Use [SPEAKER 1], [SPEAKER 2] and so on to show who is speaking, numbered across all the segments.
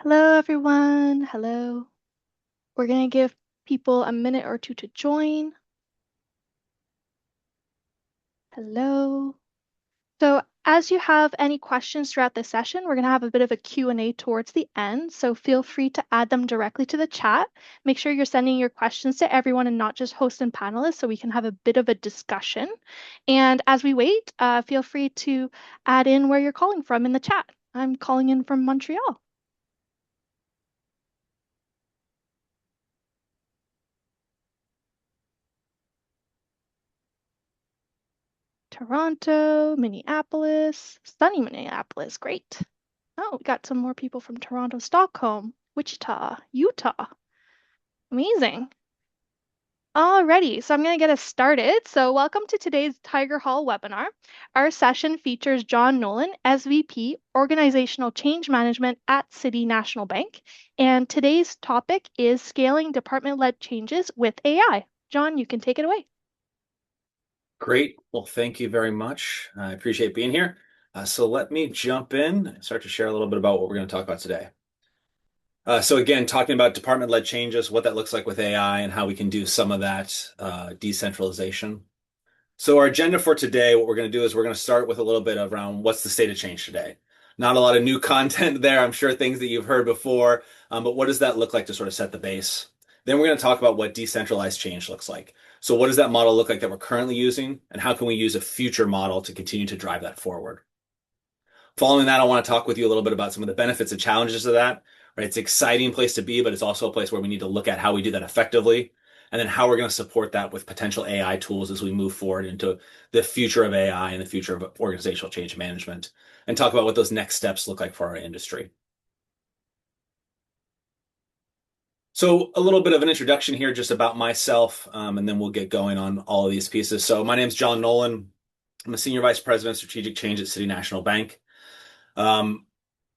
[SPEAKER 1] Hello, everyone. Hello. We're going to give people a minute or two to join. Hello. So, as you have any questions throughout the session, we're going to have a bit of a Q&A towards the end, so feel free to add them directly to the chat. Make sure you're sending your questions to everyone and not just hosts and panelists so we can have a bit of a discussion. And as we wait, feel free to add in where you're calling from in the chat. I'm calling in from Montreal. Toronto, Minneapolis, sunny Minneapolis, great. Oh, we got some more people from Toronto, Stockholm, Wichita, Utah. Amazing. Alrighty, so I'm going to get us started. So, welcome to today's Tigerhall webinar. Our session features John Nolan, SVP, Organizational Change Management at City National Bank. And today's topic is scaling department-led changes with AI. John, you can take it away.
[SPEAKER 2] Great. Well, thank you very much. I appreciate being here. So let me jump in and start to share a little bit about what we're going to talk about today. So again, talking about department-led changes, what that looks like with AI and how we can do some of that decentralization. So our agenda for today, what we're going to do is we're going to start with a little bit around what's the state of change today. Not a lot of new content there. I'm sure things that you've heard before, but what does that look like to sort of set the base? Then we're going to talk about what decentralized change looks like. So what does that model look like that we're currently using, and how can we use a future model to continue to drive that forward? Following that, I want to talk with you a little bit about some of the benefits and challenges of that. Right? It's an exciting place to be, but it's also a place where we need to look at how we do that effectively, and then how we're going to support that with potential AI tools as we move forward into the future of AI and the future of organizational change management, and talk about what those next steps look like for our industry. So a little bit of an introduction here just about myself, and then we'll get going on all of these pieces. So my name's John Nolan. I'm a Senior Vice President of Strategic Change at City National Bank. Um,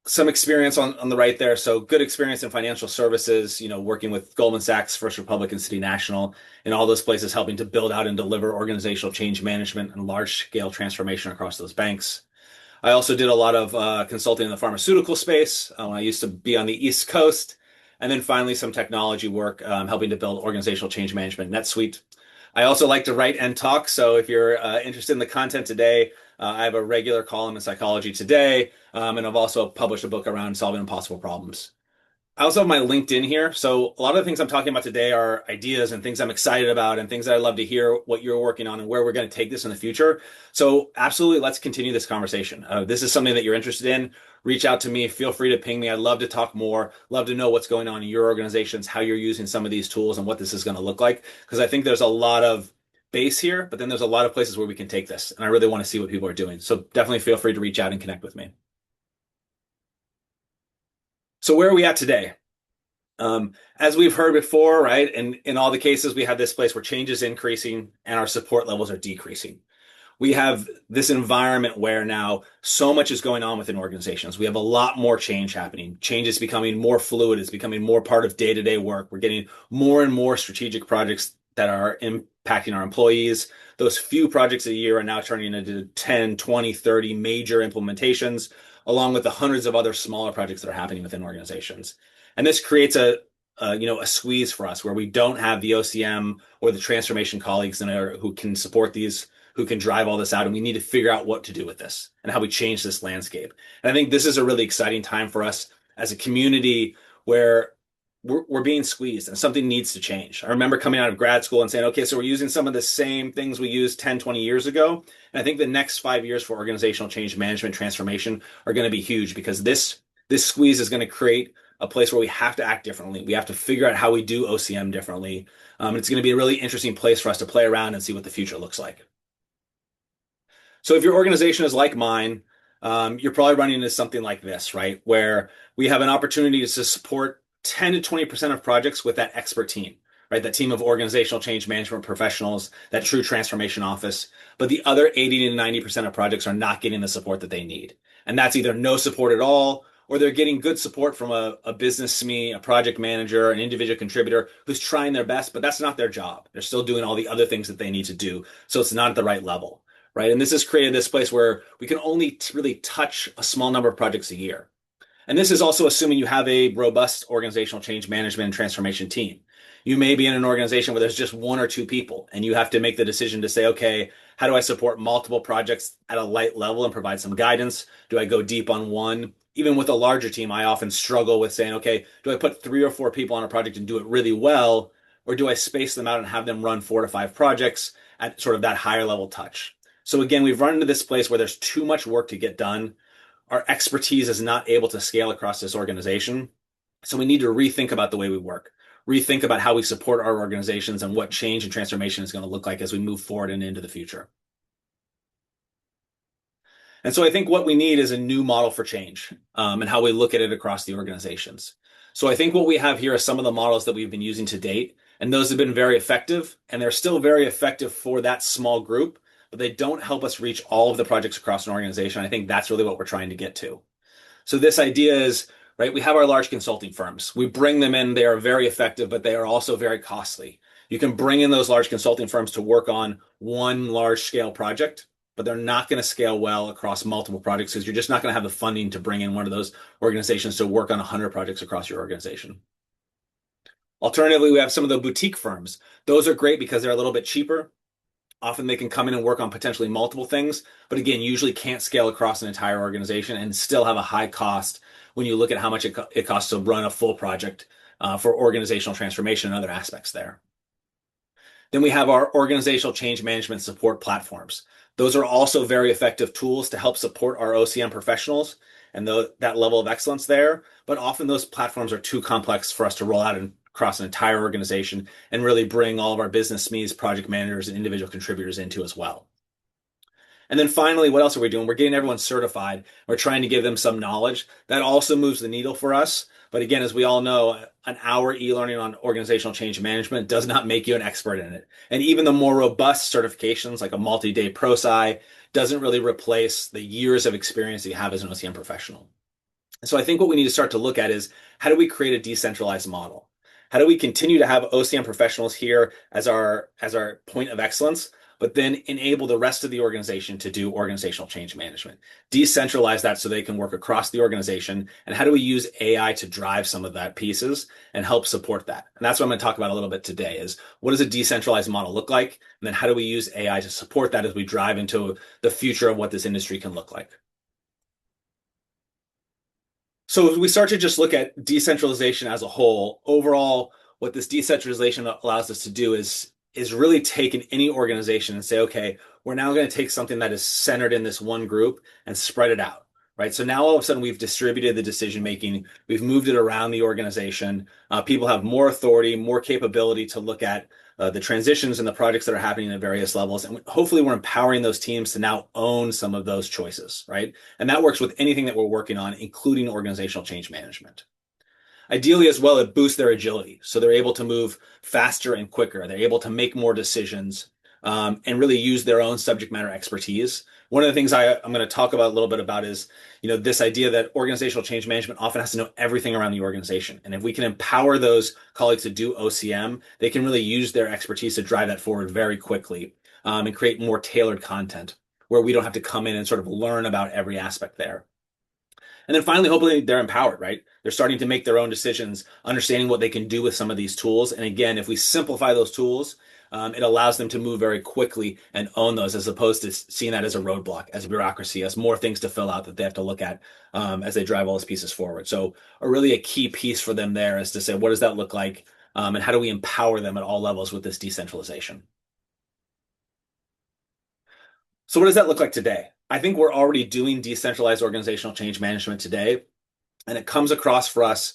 [SPEAKER 2] some experience on the right there. So good experience in financial services, working with Goldman Sachs, First Republic, and City National, in all those places, helping to build out and deliver organizational change management and large scale transformation across those banks. I also did a lot of consulting in the pharmaceutical space when I used to be on the East Coast. And then finally, some technology work, helping to build organizational change management NetSuite. I also like to write and talk. So if you're interested in the content today, I have a regular column in Psychology Today, and I've also published a book around solving impossible problems. I also have my LinkedIn here. So a lot of the things I'm talking about today are ideas and things I'm excited about and things that I'd love to hear what you're working on and where we're going to take this in the future. So absolutely, let's continue this conversation. This is something that you're interested in. Reach out to me. Feel free to ping me. I'd love to talk more. Love to know what's going on in your organizations, how you're using some of these tools and what this is going to look like. Because I think there's a lot of base here, but then there's a lot of places where we can take this. And I really want to see what people are doing. So definitely feel free to reach out and connect with me. So where are we at today? As we've heard before, right, and in all the cases, we have this place where change is increasing and our support levels are decreasing. We have this environment where now so much is going on within organizations. We have a lot more change happening. Change is becoming more fluid. It's becoming more part of day-to-day work. We're getting more and more strategic projects that are impacting our employees. Those few projects a year are now turning into 10, 20, 30 major implementations, along with the hundreds of other smaller projects that are happening within organizations. And this creates a squeeze for us where we don't have the OCM or the transformation colleagues who can support these, who can drive all this out. And we need to figure out what to do with this and how we change this landscape. And I think this is a really exciting time for us as a community where we're being squeezed and something needs to change. I remember coming out of grad school and saying, okay, so we're using some of the same things we used 10, 20 years ago. And I think the next 5 years for organizational change management transformation are going to be huge because this squeeze is going to create a place where we have to act differently. We have to figure out how we do OCM differently. It's going to be a really interesting place for us to play around and see what the future looks like. So if your organization is like mine, you're probably running into something like this, right? Where we have an opportunity to support 10 to 20% of projects with that expert team, right? That team of organizational change management professionals, that true transformation office. But the other 80 to 90% of projects are not getting the support that they need. And that's either no support at all, or they're getting good support from a business SME, a project manager, an individual contributor who's trying their best, but that's not their job. They're still doing all the other things that they need to do. So it's not at the right level, right? And this has created this place where we can only really touch a small number of projects a year. And this is also assuming you have a robust organizational change management and transformation team. You may be in an organization where there's just one or two people, and you have to make the decision to say, okay, how do I support multiple projects at a light level and provide some guidance? Do I go deep on one? Even with a larger team, I often struggle with saying, okay, do I put 3 or 4 people on a project and do it really well? Or do I space them out and have them run 4 to 5 projects at sort of that higher level touch? So again, we've run into this place where there's too much work to get done. Our expertise is not able to scale across this organization. So we need to rethink about the way we work, rethink about how we support our organizations and what change and transformation is going to look like as we move forward and into the future. And so I think what we need is a new model for change and how we look at it across the organizations. So I think what we have here are some of the models that we've been using to date, and those have been very effective, and they're still very effective for that small group, but they don't help us reach all of the projects across an organization. I think that's really what we're trying to get to. So this idea is, right, we have our large consulting firms. We bring them in, they are very effective, but they are also very costly. You can bring in those large consulting firms to work on one large scale project, but they're not going to scale well across multiple projects because you're just not going to have the funding to bring in one of those organizations to work on 100 projects across your organization. Alternatively, we have some of the boutique firms. Those are great because they're a little bit cheaper. Often they can come in and work on potentially multiple things, but again, usually can't scale across an entire organization and still have a high cost when you look at how much it costs to run a full project for organizational transformation and other aspects there. Then we have our organizational change management support platforms. Those are also very effective tools to help support our OCM professionals and that level of excellence there. But often those platforms are too complex for us to roll out across an entire organization and really bring all of our business SMEs, project managers, and individual contributors into as well. And then finally, what else are we doing? We're getting everyone certified. We're trying to give them some knowledge. That also moves the needle for us. But again, as we all know, an hour e-learning on organizational change management does not make you an expert in it. And even the more robust certifications, like a multi-day ProSci, doesn't really replace the years of experience that you have as an OCM professional. And so I think what we need to start to look at is how do we create a decentralized model? How do we continue to have OCM professionals here as our point of excellence, but then enable the rest of the organization to do organizational change management? Decentralize that so they can work across the organization. And how do we use AI to drive some of that pieces and help support that? And that's what I'm going to talk about a little bit today is what does a decentralized model look like? And then how do we use AI to support that as we drive into the future of what this industry can look like? So if we start to just look at decentralization as a whole, overall, what this decentralization allows us to do is really take in any organization and say, okay, we're now going to take something that is centered in this one group and spread it out, right? So now all of a sudden we've distributed the decision making, we've moved it around the organization. People have more authority, more capability to look at the transitions and the projects that are happening at various levels. And hopefully we're empowering those teams to now own some of those choices, right? And that works with anything that we're working on, including organizational change management. Ideally, as well, it boosts their agility. So they're able to move faster and quicker. They're able to make more decisions and really use their own subject matter expertise. One of the things I'm going to talk about a little bit about is, this idea that organizational change management often has to know everything around the organization. And if we can empower those colleagues to do OCM, they can really use their expertise to drive that forward very quickly and create more tailored content where we don't have to come in and sort of learn about every aspect there. And then finally, hopefully they're empowered, right? They're starting to make their own decisions, understanding what they can do with some of these tools. And again, if we simplify those tools, it allows them to move very quickly and own those as opposed to seeing that as a roadblock, as a bureaucracy, as more things to fill out that they have to look at as they drive all those pieces forward. So a key piece for them there is to say, what does that look like? And how do we empower them at all levels with this decentralization? So what does that look like today? I think we're already doing decentralized organizational change management today, and it comes across for us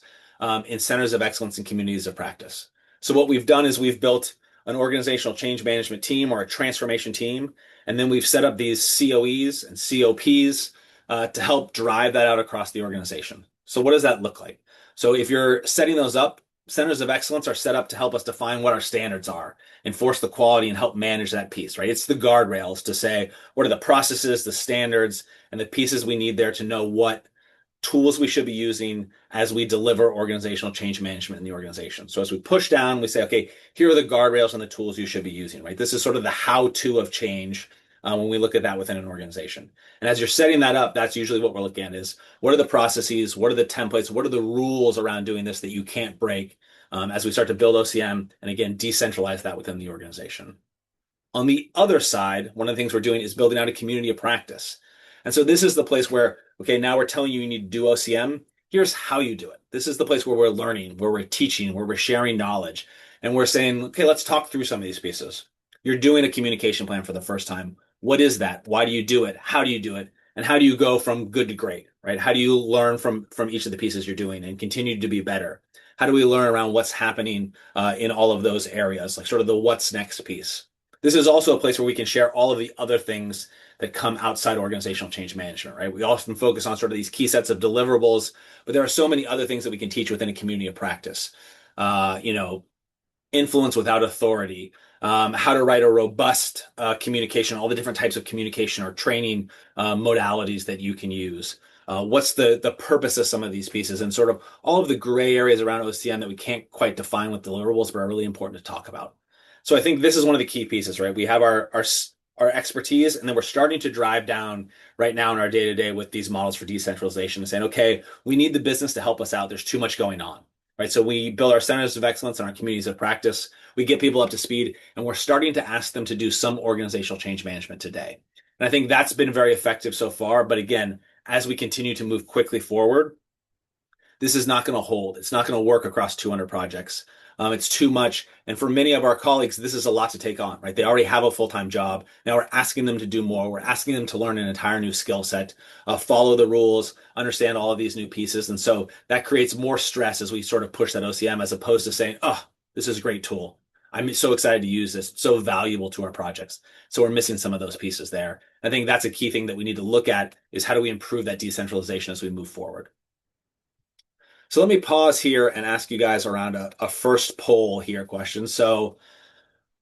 [SPEAKER 2] in centers of excellence and communities of practice. So what we've done is we've built an organizational change management team or a transformation team, and then we've set up these COEs and COPs to help drive that out across the organization. So what does that look like? So if you're setting those up, centers of excellence are set up to help us define what our standards are, enforce the quality, and help manage that piece, right? It's the guardrails to say what are the processes, the standards, and the pieces we need there to know what tools we should be using as we deliver organizational change management in the organization. So as we push down, we say, okay, here are the guardrails and the tools you should be using, right? This is sort of the how-to of change when we look at that within an organization. And as you're setting that up, that's usually what we're looking at is what are the processes, what are the templates, what are the rules around doing this that you can't break as we start to build OCM and again, decentralize that within the organization. On the other side, one of the things we're doing is building out a community of practice. And so this is the place where, okay, now we're telling you you need to do OCM. Here's how you do it. This is the place where we're learning, where we're teaching, where we're sharing knowledge. And we're saying, okay, let's talk through some of these pieces. You're doing a communication plan for the first time. What is that? Why do you do it? How do you do it? And how do you go from good to great, right? How do you learn from each of the pieces you're doing and continue to be better? How do we learn around what's happening in all of those areas, like sort of the what's next piece? This is also a place where we can share all of the other things that come outside organizational change management, right? We often focus on sort of these key sets of deliverables, but there are so many other things that we can teach within a community of practice. You know, influence without authority, how to write a robust communication, all the different types of communication or training modalities that you can use. What's the purpose of some of these pieces and sort of all of the gray areas around OCM that we can't quite define with deliverables, but are really important to talk about. So I think this is one of the key pieces, right? We have our expertise, and then we're starting to drive down right now in our day to day with these models for decentralization and saying, okay, we need the business to help us out. There's too much going on, right? So we build our centers of excellence and our communities of practice. We get people up to speed, and we're starting to ask them to do some organizational change management today. And I think that's been very effective so far. But again, as we continue to move quickly forward, this is not going to hold. It's not going to work across 200 projects. It's too much. And for many of our colleagues, this is a lot to take on, right? They already have a full-time job. Now we're asking them to do more. We're asking them to learn an entire new skill set, follow the rules, understand all of these new pieces. And so that creates more stress as we sort of push that OCM as opposed to saying, oh, this is a great tool. I'm so excited to use this. It's so valuable to our projects. So we're missing some of those pieces there. I think that's a key thing that we need to look at is how do we improve that decentralization as we move forward. So let me pause here and ask you guys around a first poll here question. So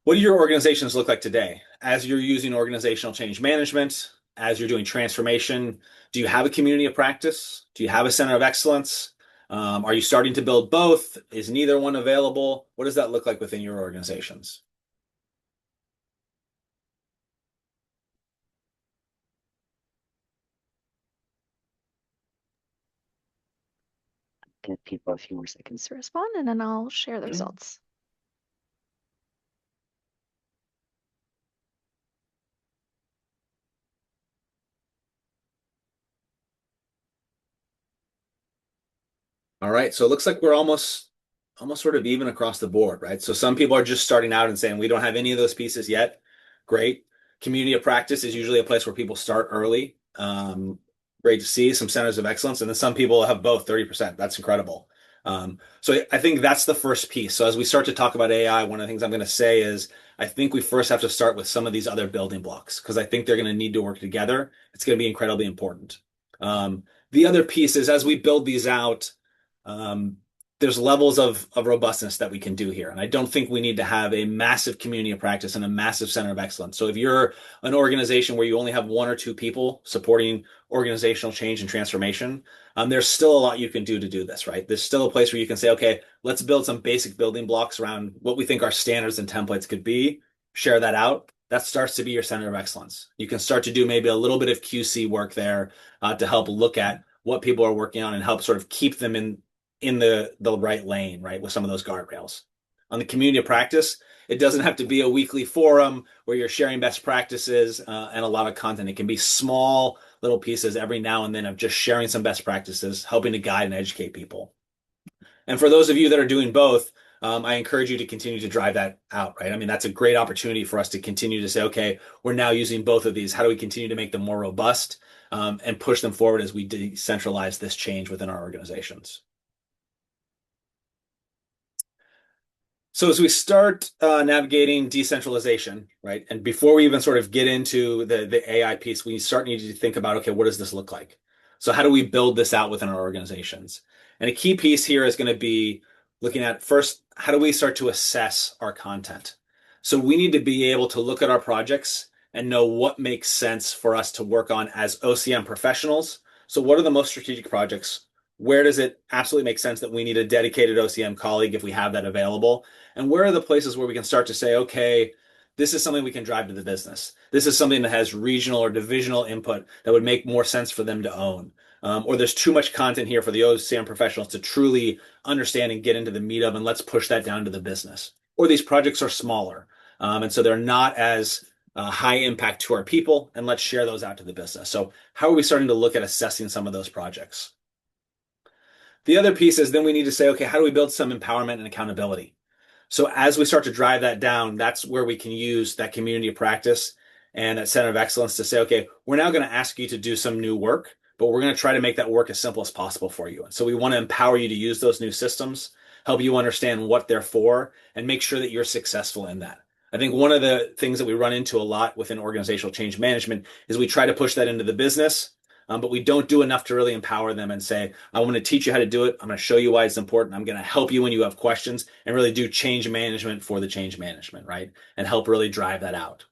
[SPEAKER 2] what do your organizations look like today? As you're using organizational change management, as you're doing transformation, do you have a community of practice? Do you have a center of excellence? Are you starting to build both? Is neither one available? What does that look like within your organizations?
[SPEAKER 1] Give people a few more seconds to respond, and then I'll share the results.
[SPEAKER 2] All right, so it looks like we're almost sort of even across the board, right? So some people are just starting out and saying we don't have any of those pieces yet. Great. Community of practice is usually a place where people start early. Great to see some centers of excellence, and then some people have both 30%. That's incredible. So I think that's the first piece. So as we start to talk about AI, one of the things I'm going to say is I think we first have to start with some of these other building blocks because I think they're going to need to work together. It's going to be incredibly important. The other piece is as we build these out, um, there's levels of robustness that we can do here. And I don't think we need to have a massive community of practice and a massive center of excellence. So if you're an organization where you only have one or two people supporting organizational change and transformation, there's still a lot you can do to do this, right? There's still a place where you can say, okay, let's build some basic building blocks around what we think our standards and templates could be, share that out. That starts to be your center of excellence. You can start to do maybe a little bit of QC work there to help look at what people are working on and help sort of keep them in the right lane, right, with some of those guardrails. On the community of practice, it doesn't have to be a weekly forum where you're sharing best practices and a lot of content. It can be small little pieces every now and then of just sharing some best practices, helping to guide and educate people. And for those of you that are doing both, I encourage you to continue to drive that out, right? I mean, that's a great opportunity for us to continue to say, okay, we're now using both of these. How do we continue to make them more robust and push them forward as we decentralize this change within our organizations? So as we start navigating decentralization, right, and before we even sort of get into the AI piece, we start needing to think about, okay, what does this look like? So how do we build this out within our organizations? And a key piece here is going to be looking at first, how do we start to assess our content? So we need to be able to look at our projects and know what makes sense for us to work on as OCM professionals. So what are the most strategic projects? Where does it absolutely make sense that we need a dedicated OCM colleague if we have that available? And where are the places where we can start to say, okay, this is something we can drive to the business. This is something that has regional or divisional input that would make more sense for them to own. Or there's too much content here for the OCM professionals to truly understand and get into the meat of, and let's push that down to the business. Or these projects are smaller, and so they're not as high impact to our people, and let's share those out to the business. So how are we starting to look at assessing some of those projects? The other piece is then we need to say, okay, how do we build some empowerment and accountability? So as we start to drive that down, that's where we can use that community of practice and that center of excellence to say, okay, we're now going to ask you to do some new work, but we're going to try to make that work as simple as possible for you. And so we want to empower you to use those new systems, help you understand what they're for, and make sure that you're successful in that. I think one of the things that we run into a lot within organizational change management is we try to push that into the business, but we don't do enough to really empower them and say, I want to teach you how to do it. I'm going to show you why it's important. I'm going to help you when you have questions and really do change management for the change management, right? And help really drive that out.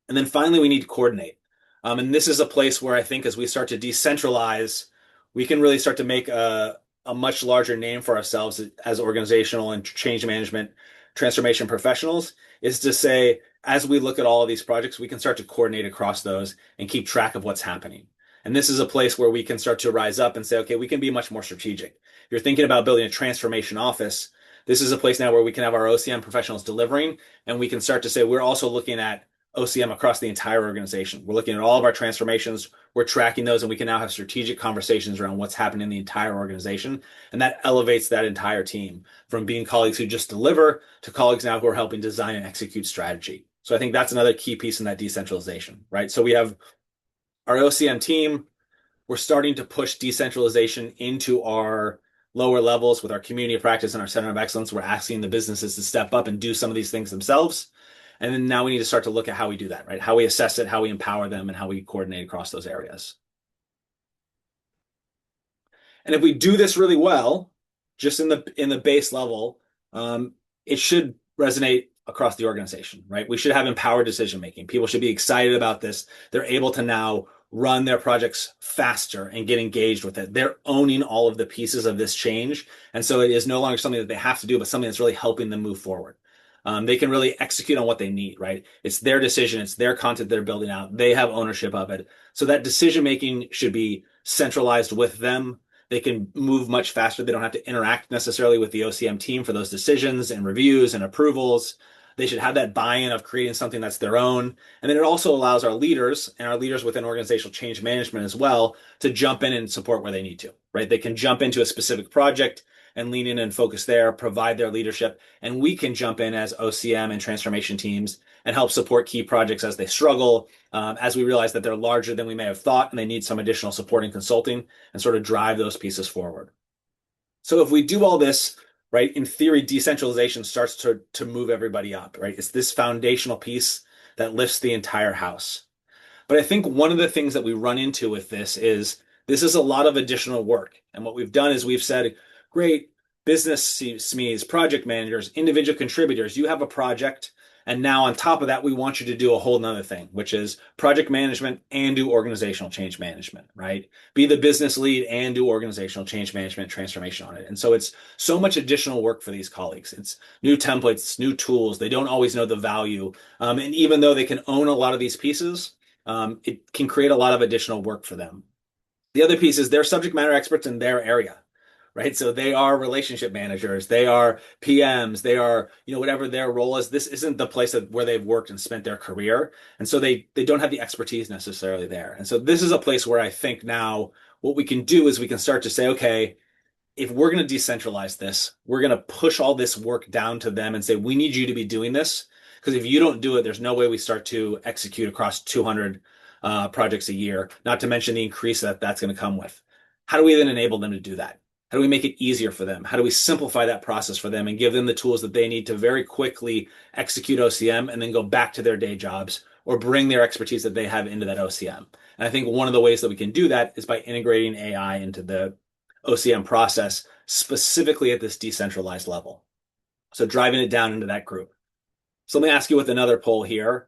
[SPEAKER 2] And then finally, we need to coordinate. And this is a place where I think as we start to decentralize, we can really start to make a much larger name for ourselves as organizational and change management transformation professionals, is to say, as we look at all of these projects, we can start to coordinate across those and keep track of what's happening. And this is a place where we can start to rise up and say, okay, we can be much more strategic. If you're thinking about building a transformation office, this is a place now where we can have our OCM professionals delivering, and we can start to say, we're also looking at OCM across the entire organization. We're looking at all of our transformations, we're tracking those, and we can now have strategic conversations around what's happening in the entire organization. And that elevates that entire team from being colleagues who just deliver to colleagues now who are helping design and execute strategy. So I think that's another key piece in that decentralization, right? So we have our OCM team, we're starting to push decentralization into our lower levels with our community of practice and our center of excellence. We're asking the businesses to step up and do some of these things themselves. And then now we need to start to look at how we do that, right? How we assess it, how we empower them, and how we coordinate across those areas. And if we do this really well, just in the base level, it should resonate across the organization, right? We should have empowered decision making. People should be excited about this. They're able to now run their projects faster and get engaged with it. They're owning all of the pieces of this change. And so it is no longer something that they have to do, but something that's really helping them move forward. They can really execute on what they need, right? It's their decision, it's their content they're building out. They have ownership of it. So that decision making should be centralized with them. They can move much faster. They don't have to interact necessarily with the OCM team for those decisions and reviews and approvals. They should have that buy-in of creating something that's their own. And then it also allows our leaders and our leaders within organizational change management as well to jump in and support where they need to, right? They can jump into a specific project and lean in and focus there, provide their leadership, and we can jump in as OCM and transformation teams and help support key projects as they struggle, as we realize that they're larger than we may have thought and they need some additional support and consulting, and sort of drive those pieces forward. So if we do all this, right, in theory, decentralization starts to move everybody up, right? It's this foundational piece that lifts the entire house. But I think one of the things that we run into with this is a lot of additional work. And what we've done is we've said, great, business SMEs, project managers, individual contributors, you have a project. And now on top of that, we want you to do a whole nother thing, which is project management and do organizational change management, right? Be the business lead and do organizational change management transformation on it. And so it's so much additional work for these colleagues. It's new templates, new tools. They don't always know the value. And even though they can own a lot of these pieces, it can create a lot of additional work for them. The other piece is they're subject matter experts in their area, right? So they are relationship managers, they are PMs, they are, whatever their role is. This isn't the place where they've worked and spent their career. And so they don't have the expertise necessarily there. And so this is a place where I think now what we can do is we can start to say, okay, if we're going to decentralize this, we're going to push all this work down to them and say, we need you to be doing this. Because if you don't do it, there's no way we start to execute across 200 projects a year, not to mention the increase that that's going to come with. How do we then enable them to do that? How do we make it easier for them? How do we simplify that process for them and give them the tools that they need to very quickly execute OCM and then go back to their day jobs or bring their expertise that they have into that OCM? And I think one of the ways that we can do that is by integrating AI into the OCM process, specifically at this decentralized level. So driving it down into that group. So let me ask you with another poll here.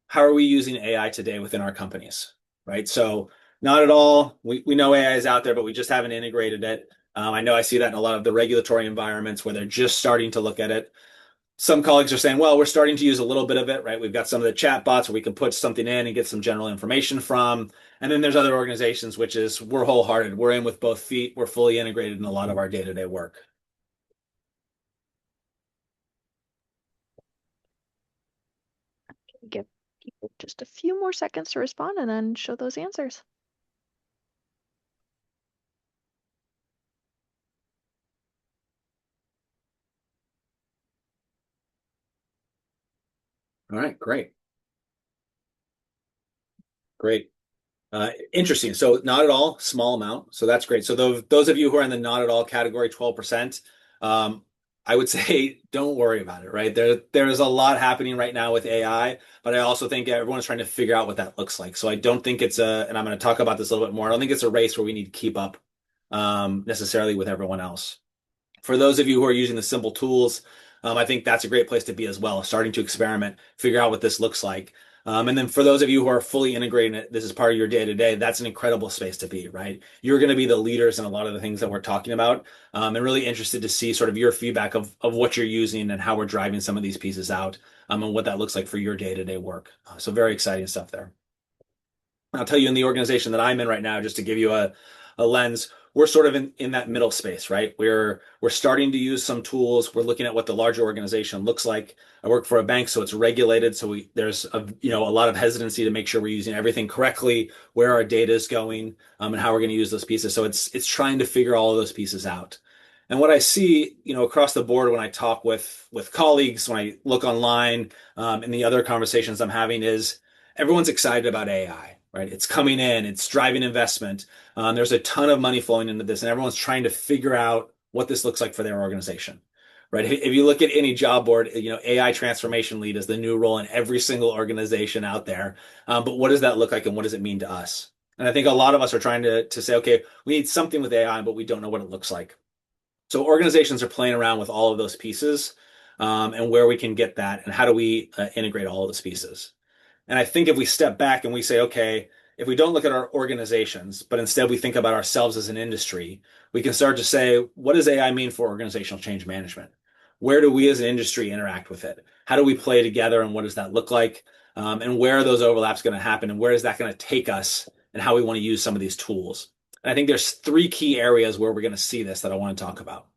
[SPEAKER 2] How are we using AI today within our companies, right? So not at all. We know AI is out there, but we just haven't integrated it. I know I see that in a lot of the regulatory environments where they're just starting to look at it. Some colleagues are saying, well, we're starting to use a little bit of it, right? We've got some of the chat bots where we can put something in and get some general information from. And then there's other organizations, which is we're wholehearted. We're in with both feet. We're fully integrated in a lot of our day-to-day work.
[SPEAKER 1] Give people just a few more seconds to respond and then show those answers.
[SPEAKER 2] All right, great. Great. Interesting. So not at all, small amount. So that's great. So those of you who are in the not at all category, 12%, um, I would say don't worry about it, right? There is a lot happening right now with AI, but I also think everyone's trying to figure out what that looks like. So I don't think it's and I'm going to talk about this a little bit more. I don't think it's a race where we need to keep up necessarily with everyone else. For those of you who are using the simple tools, I think that's a great place to be as well, starting to experiment, figure out what this looks like. And then for those of you who are fully integrating it, this is part of your day to day, that's an incredible space to be, right? You're going to be the leaders in a lot of the things that we're talking about. And really interested to see sort of your feedback of what you're using and how we're driving some of these pieces out, and what that looks like for your day to day work. So very exciting stuff there. I'll tell you in the organization that I'm in right now, just to give you a lens, we're sort of in that middle space, right? We're starting to use some tools. We're looking at what the larger organization looks like. I work for a bank, so it's regulated. So there's a lot of hesitancy to make sure we're using everything correctly, where our data is going, and how we're going to use those pieces. So it's trying to figure all of those pieces out. And what I see, across the board when I talk with colleagues, when I look online, and the other conversations I'm having is everyone's excited about AI, right? It's coming in, it's driving investment. There's a ton of money flowing into this, and everyone's trying to figure out what this looks like for their organization, right? If you look at any job board, AI transformation lead is the new role in every single organization out there. But what does that look like, and what does it mean to us? And I think a lot of us are trying to say, okay, we need something with AI, but we don't know what it looks like. So organizations are playing around with all of those pieces, and where we can get that, and how do we integrate all of those pieces. And I think if we step back and we say, okay, if we don't look at our organizations, but instead we think about ourselves as an industry, we can start to say, what does AI mean for organizational change management? Where do we as an industry interact with it? How do we play together, and what does that look like? And where are those overlaps going to happen, and where is that going to take us, and how we want to use some of these tools? And I think there's three key areas where we're going to see this that I want to talk about.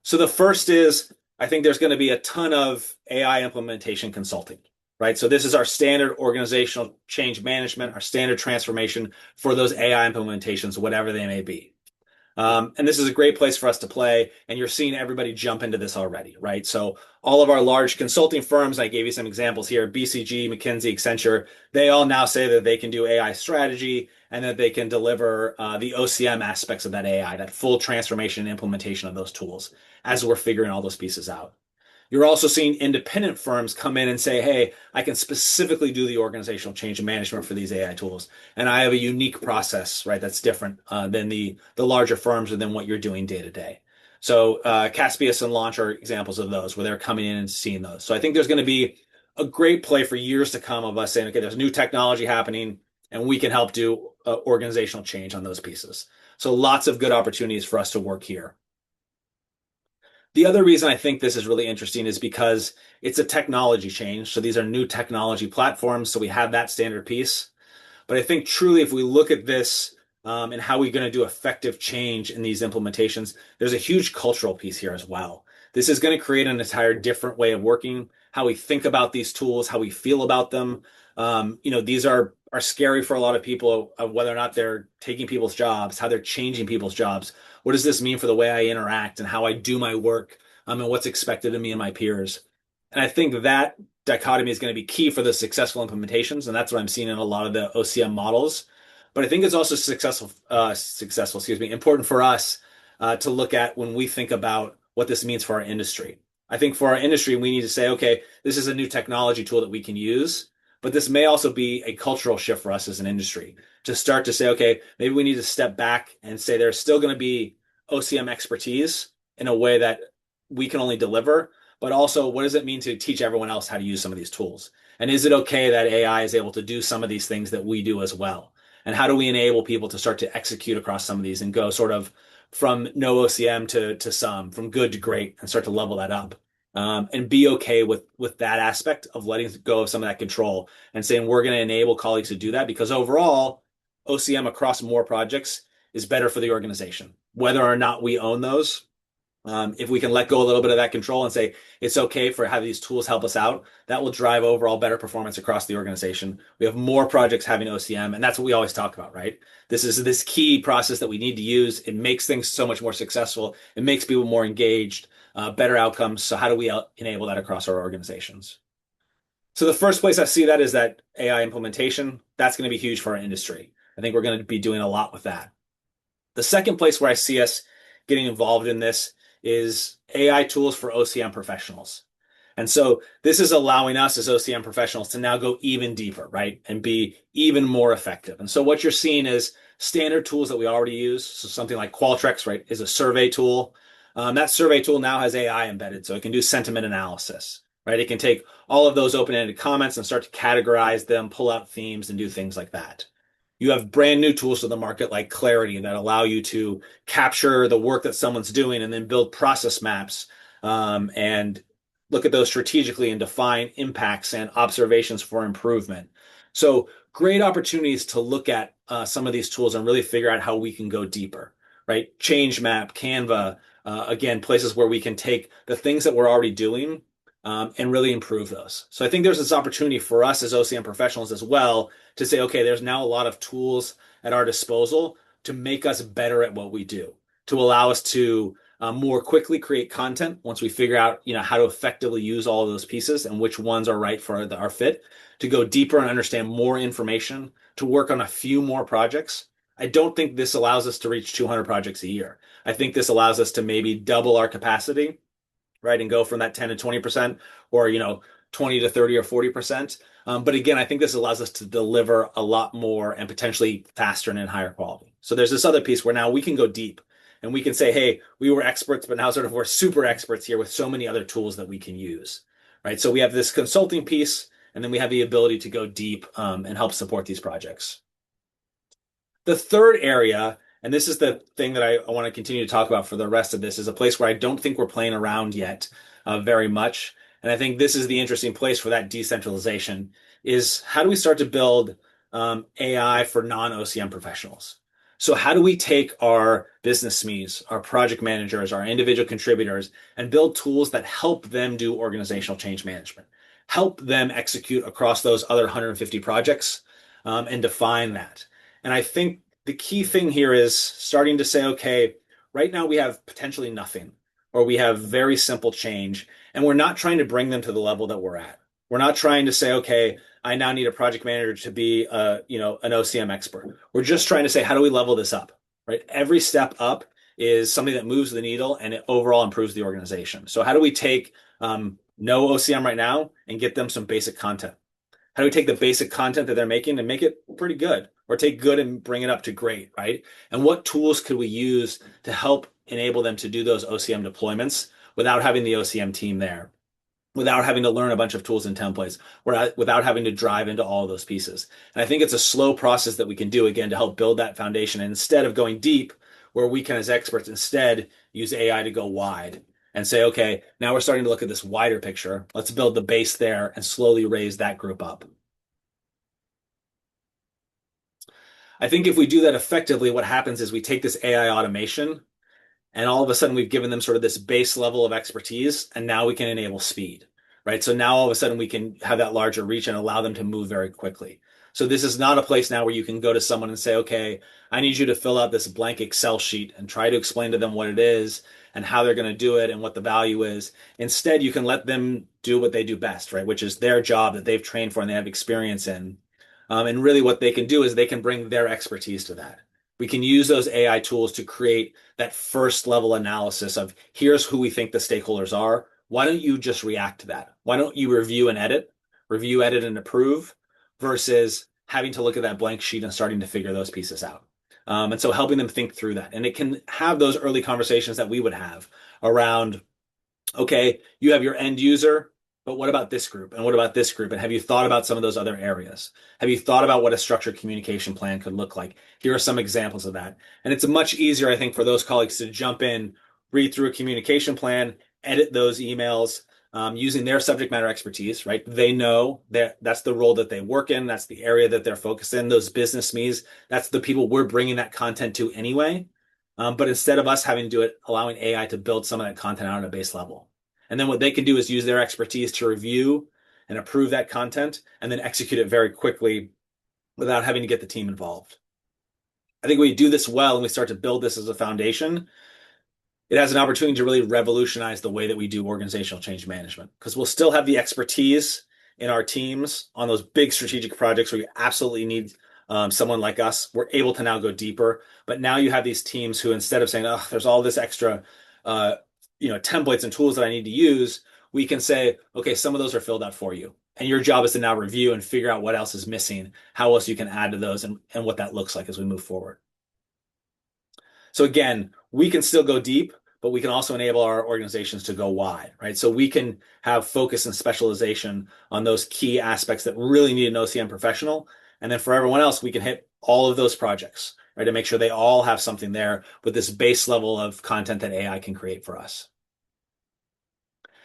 [SPEAKER 2] So the first is I think there's going to be a ton of AI implementation consulting, right? So this is our standard organizational change management, our standard transformation for those AI implementations, whatever they may be. And this is a great place for us to play. And you're seeing everybody jump into this already, right? So all of our large consulting firms, I gave you some examples here, BCG, McKinsey, Accenture, they all now say that they can do AI strategy and that they can deliver the OCM aspects of that AI, that full transformation and implementation of those tools as we're figuring all those pieces out. You're also seeing independent firms come in and say, hey, I can specifically do the organizational change management for these AI tools. And I have a unique process, right, that's different than the larger firms or than what you're doing day to day. So Caspius and Launch are examples of those where they're coming in and seeing those. So I think there's going to be a great play for years to come of us saying, okay, there's new technology happening and we can help do organizational change on those pieces. So lots of good opportunities for us to work here. The other reason I think this is really interesting is because it's a technology change. So these are new technology platforms. So we have that standard piece. But I think truly, if we look at this and how we're going to do effective change in these implementations, there's a huge cultural piece here as well. This is going to create an entire different way of working, how we think about these tools, how we feel about them. These are scary for a lot of people of whether or not they're taking people's jobs, how they're changing people's jobs. What does this mean for the way I interact and how I do my work, and what's expected of me and my peers? And I think that dichotomy is going to be key for the successful implementations, and that's what I'm seeing in a lot of the OCM models. But I think it's also important for us to look at when we think about what this means for our industry. I think for our industry, we need to say, okay, this is a new technology tool that we can use, but this may also be a cultural shift for us as an industry to start to say, okay, maybe we need to step back and say there's still going to be OCM expertise in a way that we can only deliver, but also what does it mean to teach everyone else how to use some of these tools? And is it okay that AI is able to do some of these things that we do as well? And how do we enable people to start to execute across some of these and go sort of from no OCM to some, from good to great, and start to level that up? and be okay with that aspect of letting go of some of that control and saying we're going to enable colleagues to do that because overall, OCM across more projects is better for the organization. Whether or not we own those, if we can let go a little bit of that control and say it's okay for having these tools help us out, that will drive overall better performance across the organization. We have more projects having OCM, and that's what we always talk about, right? This is this key process that we need to use. It makes things so much more successful. It makes people more engaged, better outcomes. So how do we enable that across our organizations? So the first place I see that is that AI implementation. That's going to be huge for our industry. I think we're going to be doing a lot with that. The second place where I see us getting involved in this is AI tools for OCM professionals. And so this is allowing us as OCM professionals to now go even deeper, right? And be even more effective. And so what you're seeing is standard tools that we already use. So something like Qualtrics, right, is a survey tool. That survey tool now has AI embedded, so it can do sentiment analysis, right? It can take all of those open-ended comments and start to categorize them, pull out themes, and do things like that. You have brand new tools to the market like Clarity that allow you to capture the work that someone's doing and then build process maps and look at those strategically and define impacts and observations for improvement. So great opportunities to look at some of these tools and really figure out how we can go deeper, right? Change Map, Canva, again, places where we can take the things that we're already doing and really improve those. So I think there's this opportunity for us as OCM professionals as well to say, okay, there's now a lot of tools at our disposal to make us better at what we do, to allow us to more quickly create content once we figure out, how to effectively use all of those pieces and which ones are right for our fit, to go deeper and understand more information, to work on a few more projects. I don't think this allows us to reach 200 projects a year. I think this allows us to maybe double our capacity, right, and go from that 10 to 20% or 20 to 30 or 40%. But again, I think this allows us to deliver a lot more and potentially faster and in higher quality. So there's this other piece where now we can go deep and we can say, hey, we were experts, but now sort of we're super experts here with so many other tools that we can use, right? So we have this consulting piece, and then we have the ability to go deep and help support these projects. The third area, and this is the thing that I want to continue to talk about for the rest of this, is a place where I don't think we're playing around yet very much. And I think this is the interesting place for that decentralization is how do we start to build AI for non-OCM professionals? So how do we take our business SMEs, our project managers, our individual contributors, and build tools that help them do organizational change management, help them execute across those other 150 projects and define that? And I think the key thing here is starting to say, okay, right now we have potentially nothing, or we have very simple change, and we're not trying to bring them to the level that we're at. We're not trying to say, okay, I now need a project manager to be an OCM expert. We're just trying to say, how do we level this up? Right? Every step up is something that moves the needle and it overall improves the organization. So how do we take no OCM right now and get them some basic content? How do we take the basic content that they're making and make it pretty good, or take good and bring it up to great, right? And what tools could we use to help enable them to do those OCM deployments without having the OCM team there, without having to learn a bunch of tools and templates, without having to drive into all of those pieces? And I think it's a slow process that we can do, again, to help build that foundation. And instead of going deep, where we can, as experts, instead use AI to go wide and say, okay, now we're starting to look at this wider picture. Let's build the base there and slowly raise that group up. I think if we do that effectively, what happens is we take this AI automation and all of a sudden we've given them sort of this base level of expertise, and now we can enable speed, right? So now all of a sudden we can have that larger reach and allow them to move very quickly. So this is not a place now where you can go to someone and say, okay, I need you to fill out this blank Excel sheet and try to explain to them what it is and how they're going to do it and what the value is. Instead, you can let them do what they do best, right? Which is their job that they've trained for and they have experience in. And really what they can do is they can bring their expertise to that. We can use those AI tools to create that first level analysis of here's who we think the stakeholders are. Why don't you just react to that? Why don't you review, edit, and approve versus having to look at that blank sheet and starting to figure those pieces out. And so helping them think through that. And it can have those early conversations that we would have around, okay, you have your end user, but what about this group? And what about this group? And have you thought about some of those other areas? Have you thought about what a structured communication plan could look like? Here are some examples of that. And it's much easier, I think, for those colleagues to jump in, read through a communication plan, edit those emails, using their subject matter expertise, right? They know that that's the role that they work in, that's the area that they're focused in, those business me's, that's the people we're bringing that content to anyway. But instead of us having to do it, allowing AI to build some of that content out on a base level. And then what they can do is use their expertise to review and approve that content and then execute it very quickly without having to get the team involved. I think when we do this well and we start to build this as a foundation, it has an opportunity to really revolutionize the way that we do organizational change management because we'll still have the expertise in our teams on those big strategic projects where you absolutely need someone like us. We're able to now go deeper, but now you have these teams who, instead of saying, "Oh, there's all this extra, uh, templates and tools that I need to use," we can say, "Okay, some of those are filled out for you." And your job is to now review and figure out what else is missing, how else you can add to those, and what that looks like as we move forward. So again, we can still go deep, but we can also enable our organizations to go wide, right? So we can have focus and specialization on those key aspects that really need an OCM professional. And then for everyone else, we can hit all of those projects, right? To make sure they all have something there with this base level of content that AI can create for us.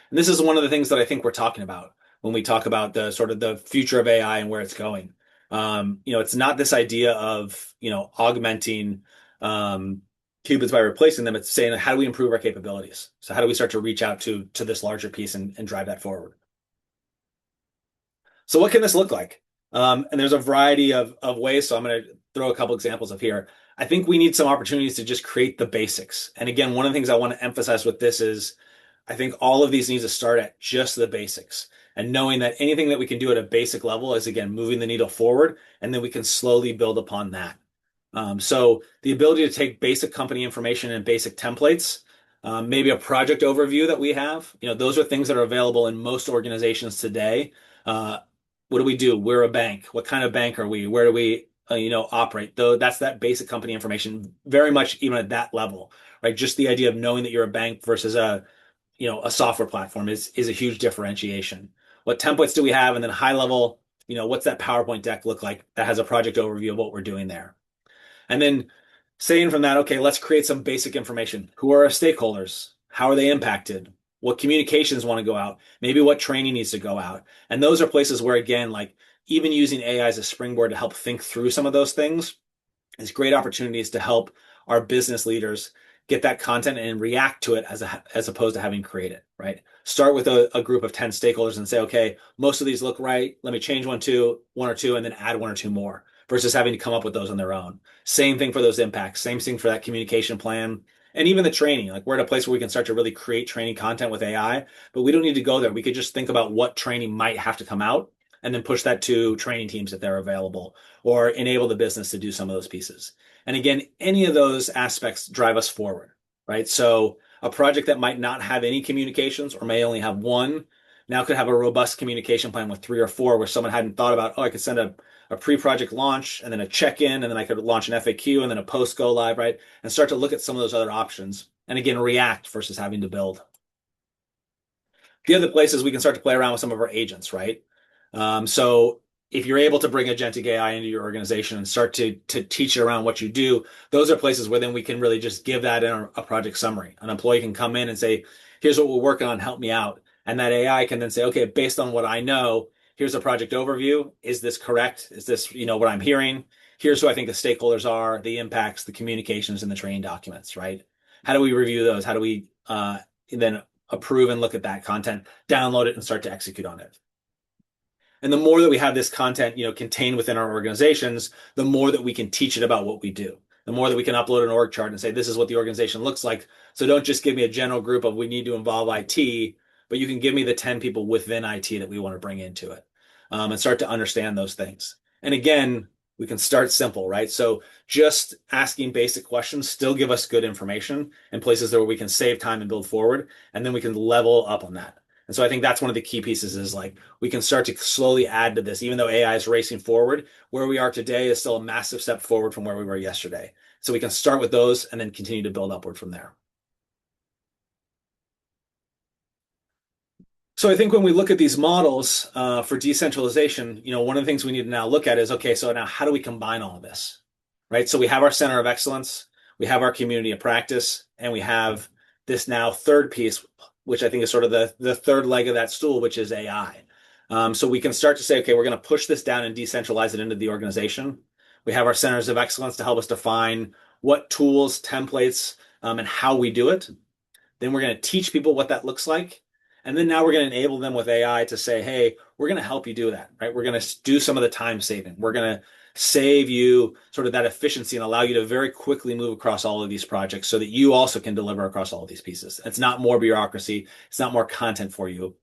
[SPEAKER 2] And this is one of the things that I think we're talking about when we talk about the sort of the future of AI and where it's going. It's not this idea of, augmenting humans by replacing them. It's saying, how do we improve our capabilities? So how do we start to reach out to this larger piece and drive that forward? So what can this look like? And there's a variety of ways. So I'm going to throw a couple examples of here. I think we need some opportunities to just create the basics. And again, one of the things I want to emphasize with this is I think all of these needs to start at just the basics and knowing that anything that we can do at a basic level is, again, moving the needle forward, and then we can slowly build upon that. So the ability to take basic company information and basic templates, maybe a project overview that we have, those are things that are available in most organizations today. What do we do? We're a bank. What kind of bank are we? Where do we, operate? Though that's that basic company information, very much even at that level, right? Just the idea of knowing that you're a bank versus a software platform is a huge differentiation. What templates do we have? And then high level, what's that PowerPoint deck look like that has a project overview of what we're doing there? And then saying from that, okay, let's create some basic information. Who are our stakeholders? How are they impacted? What communications want to go out? Maybe what training needs to go out? And those are places where, again, like even using AI as a springboard to help think through some of those things is great opportunities to help our business leaders get that content and react to it as opposed to having create it, right? Start with a group of 10 stakeholders and say, okay, most of these look right. Let me change one or two, and then add one or two more versus having to come up with those on their own. Same thing for those impacts, same thing for that communication plan. And even the training, like we're at a place where we can start to really create training content with AI, but we don't need to go there. We could just think about what training might have to come out and then push that to training teams if they're available or enable the business to do some of those pieces. And again, any of those aspects drive us forward, right? So a project that might not have any communications or may only have one now could have a robust communication plan with three or four where someone hadn't thought about, oh, I could send a pre-project launch and then a check-in and then I could launch an FAQ and then a post go live, right? And start to look at some of those other options. And again, react versus having to build. The other place is we can start to play around with some of our agents, right? So if you're able to bring agentic AI into your organization and start to teach it around what you do, those are places where then we can really just give that in a project summary. An employee can come in and say, here's what we're working on, help me out. And that AI can then say, okay, based on what I know, here's a project overview. Is this correct? Is this, what I'm hearing? Here's who I think the stakeholders are, the impacts, the communications, and the training documents, right? How do we review those? How do we then approve and look at that content, download it, and start to execute on it? And the more that we have this content, contained within our organizations, the more that we can teach it about what we do. The more that we can upload an org chart and say, this is what the organization looks like. So don't just give me a general group of we need to involve IT, but you can give me the 10 people within IT that we want to bring into it, and start to understand those things. And again, we can start simple, right? So just asking basic questions still give us good information in places where we can save time and build forward. And then we can level up on that. And so I think that's one of the key pieces is like we can start to slowly add to this, even though AI is racing forward. Where we are today is still a massive step forward from where we were yesterday. So we can start with those and then continue to build upward from there. So I think when we look at these models for decentralization, one of the things we need to now look at is, okay, so now how do we combine all of this, right? So we have our center of excellence, we have our community of practice, and we have this now third piece. which I think is sort of the third leg of that stool, which is AI. So we can start to say, okay, we're going to push this down and decentralize it into the organization. We have our centers of excellence to help us define what tools, templates, and how we do it. Then we're going to teach people what that looks like. And then now we're going to enable them with AI to say, hey, we're going to help you do that, right? We're going to do some of the time saving. We're going to save you sort of that efficiency and allow you to very quickly move across all of these projects so that you also can deliver across all of these pieces. It's not more bureaucracy. It's not more content for you.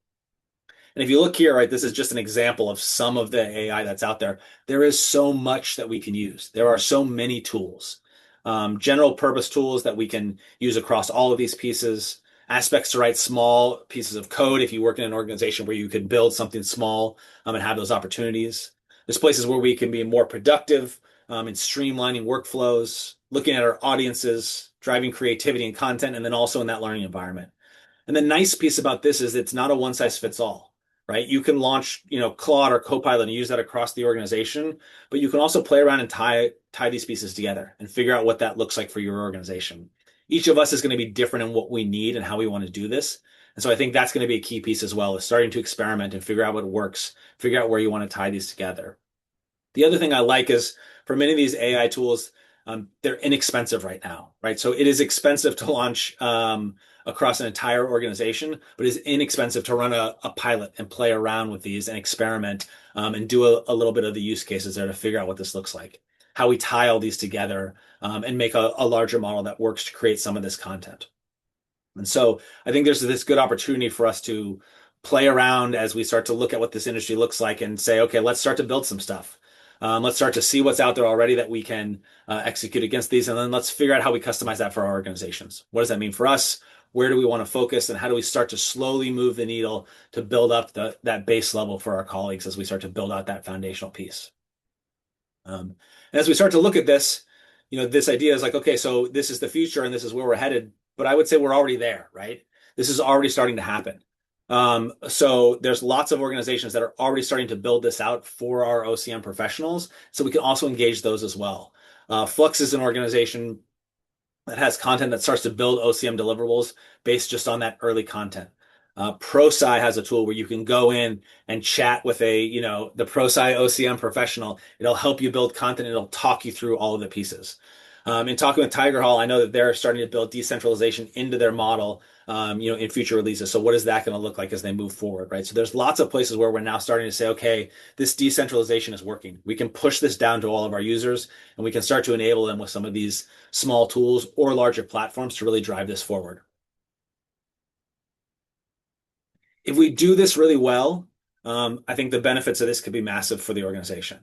[SPEAKER 2] And if you look here, right, this is just an example of some of the AI that's out there. There is so much that we can use. There are so many tools, general purpose tools that we can use across all of these pieces, aspects to write small pieces of code if you work in an organization where you could build something small and have those opportunities. There's places where we can be more productive in streamlining workflows, looking at our audiences, driving creativity and content, and then also in that learning environment. And the nice piece about this is it's not a one size fits all, right? You can launch, Claude or Copilot and use that across the organization, but you can also play around and tie these pieces together and figure out what that looks like for your organization. Each of us is going to be different in what we need and how we want to do this. And so I think that's going to be a key piece as well, is starting to experiment and figure out what works, figure out where you want to tie these together. The other thing I like is for many of these AI tools, they're inexpensive right now, right? So it is expensive to launch across an entire organization, but it's inexpensive to run a pilot and play around with these and experiment and do a little bit of the use cases there to figure out what this looks like, how we tie all these together and make a larger model that works to create some of this content. And so I think there's this good opportunity for us to play around as we start to look at what this industry looks like and say, okay, let's start to build some stuff. Let's start to see what's out there already that we can execute against these. And then let's figure out how we customize that for our organizations. What does that mean for us? Where do we want to focus? And how do we start to slowly move the needle to build up that base level for our colleagues as we start to build out that foundational piece? And as we start to look at this, this idea is like, okay, so this is the future and this is where we're headed. But I would say we're already there, right? This is already starting to happen. So there's lots of organizations that are already starting to build this out for our OCM professionals. So we can also engage those as well. Flux is an organization that has content that starts to build OCM deliverables based just on that early content. ProSci has a tool where you can go in and chat with the ProSci OCM professional. It'll help you build content. It'll talk you through all of the pieces. In talking with Tigerhall, I know that they're starting to build decentralization into their model, in future releases. So what is that going to look like as they move forward, right? So there's lots of places where we're now starting to say, okay, this decentralization is working. We can push this down to all of our users, and we can start to enable them with some of these small tools or larger platforms to really drive this forward. If we do this really well, I think the benefits of this could be massive for the organization.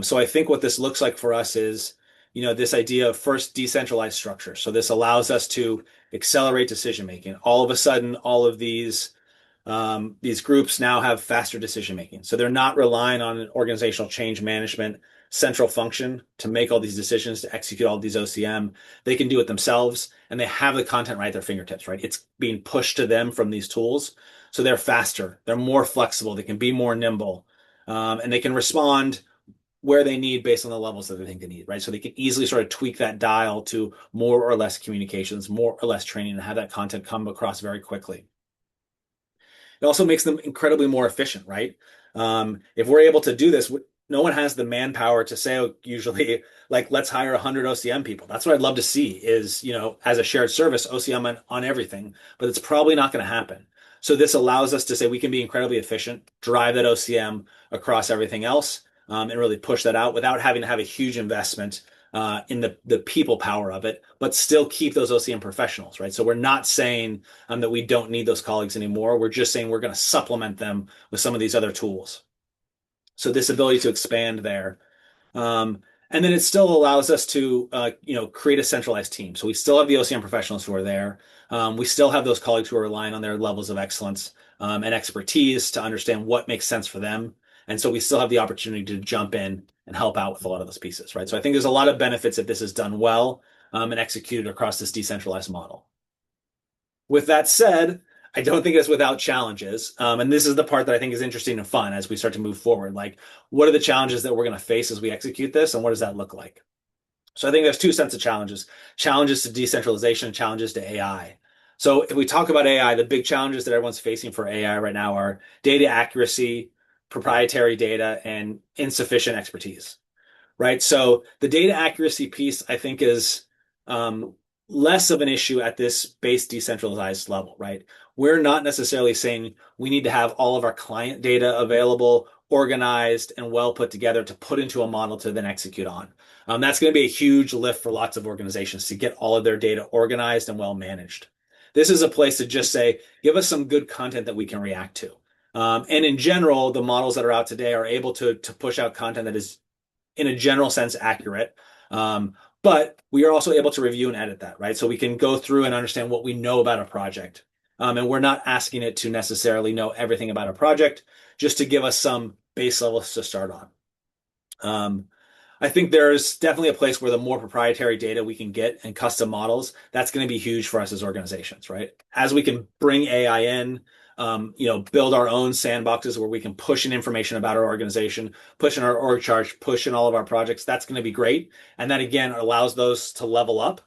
[SPEAKER 2] So I think what this looks like for us is, this idea of first decentralized structure. So this allows us to accelerate decision making. All of a sudden, all of these groups now have faster decision making. So they're not relying on an organizational change management central function to make all these decisions, to execute all these OCM. They can do it themselves and they have the content right at their fingertips, right? It's being pushed to them from these tools. So they're faster, they're more flexible, they can be more nimble, and they can respond where they need based on the levels that they think they need, right? So they can easily sort of tweak that dial to more or less communications, more or less training, and have that content come across very quickly. It also makes them incredibly more efficient, right? If we're able to do this, no one has the manpower to say, usually, like, let's hire 100 OCM people. That's what I'd love to see is, as a shared service, OCM on everything, but it's probably not going to happen. So this allows us to say we can be incredibly efficient, drive that OCM across everything else, and really push that out without having to have a huge investment in the people power of it, but still keep those OCM professionals, right? So we're not saying that we don't need those colleagues anymore. We're just saying we're going to supplement them with some of these other tools. So this ability to expand there. And then it still allows us to, create a centralized team. So we still have the OCM professionals who are there. We still have those colleagues who are relying on their levels of excellence and expertise to understand what makes sense for them. And so we still have the opportunity to jump in and help out with a lot of those pieces, right? So I think there's a lot of benefits if this is done well and executed across this decentralized model. With that said, I don't think it's without challenges. And this is the part that I think is interesting and fun as we start to move forward. Like, what are the challenges that we're going to face as we execute this, and what does that look like? So I think there's two sets of challenges: challenges to decentralization and challenges to AI. So if we talk about AI, the big challenges that everyone's facing for AI right now are data accuracy, proprietary data, and insufficient expertise, right? So the data accuracy piece, I think, is um, less of an issue at this base decentralized level, right? We're not necessarily saying we need to have all of our client data available, organized, and well put together to put into a model to then execute on. That's going to be a huge lift for lots of organizations to get all of their data organized and well managed. This is a place to just say, give us some good content that we can react to. And in general, the models that are out today are able to push out content that is in a general sense accurate. But we are also able to review and edit that, right? So we can go through and understand what we know about a project. And we're not asking it to necessarily know everything about a project, just to give us some base levels to start on. Um, I think there's definitely a place where the more proprietary data we can get and custom models, that's going to be huge for us as organizations, right? As we can bring AI in, build our own sandboxes where we can push in information about our organization, push in our org chart, push in all of our projects. That's going to be great. And that again allows those to level up,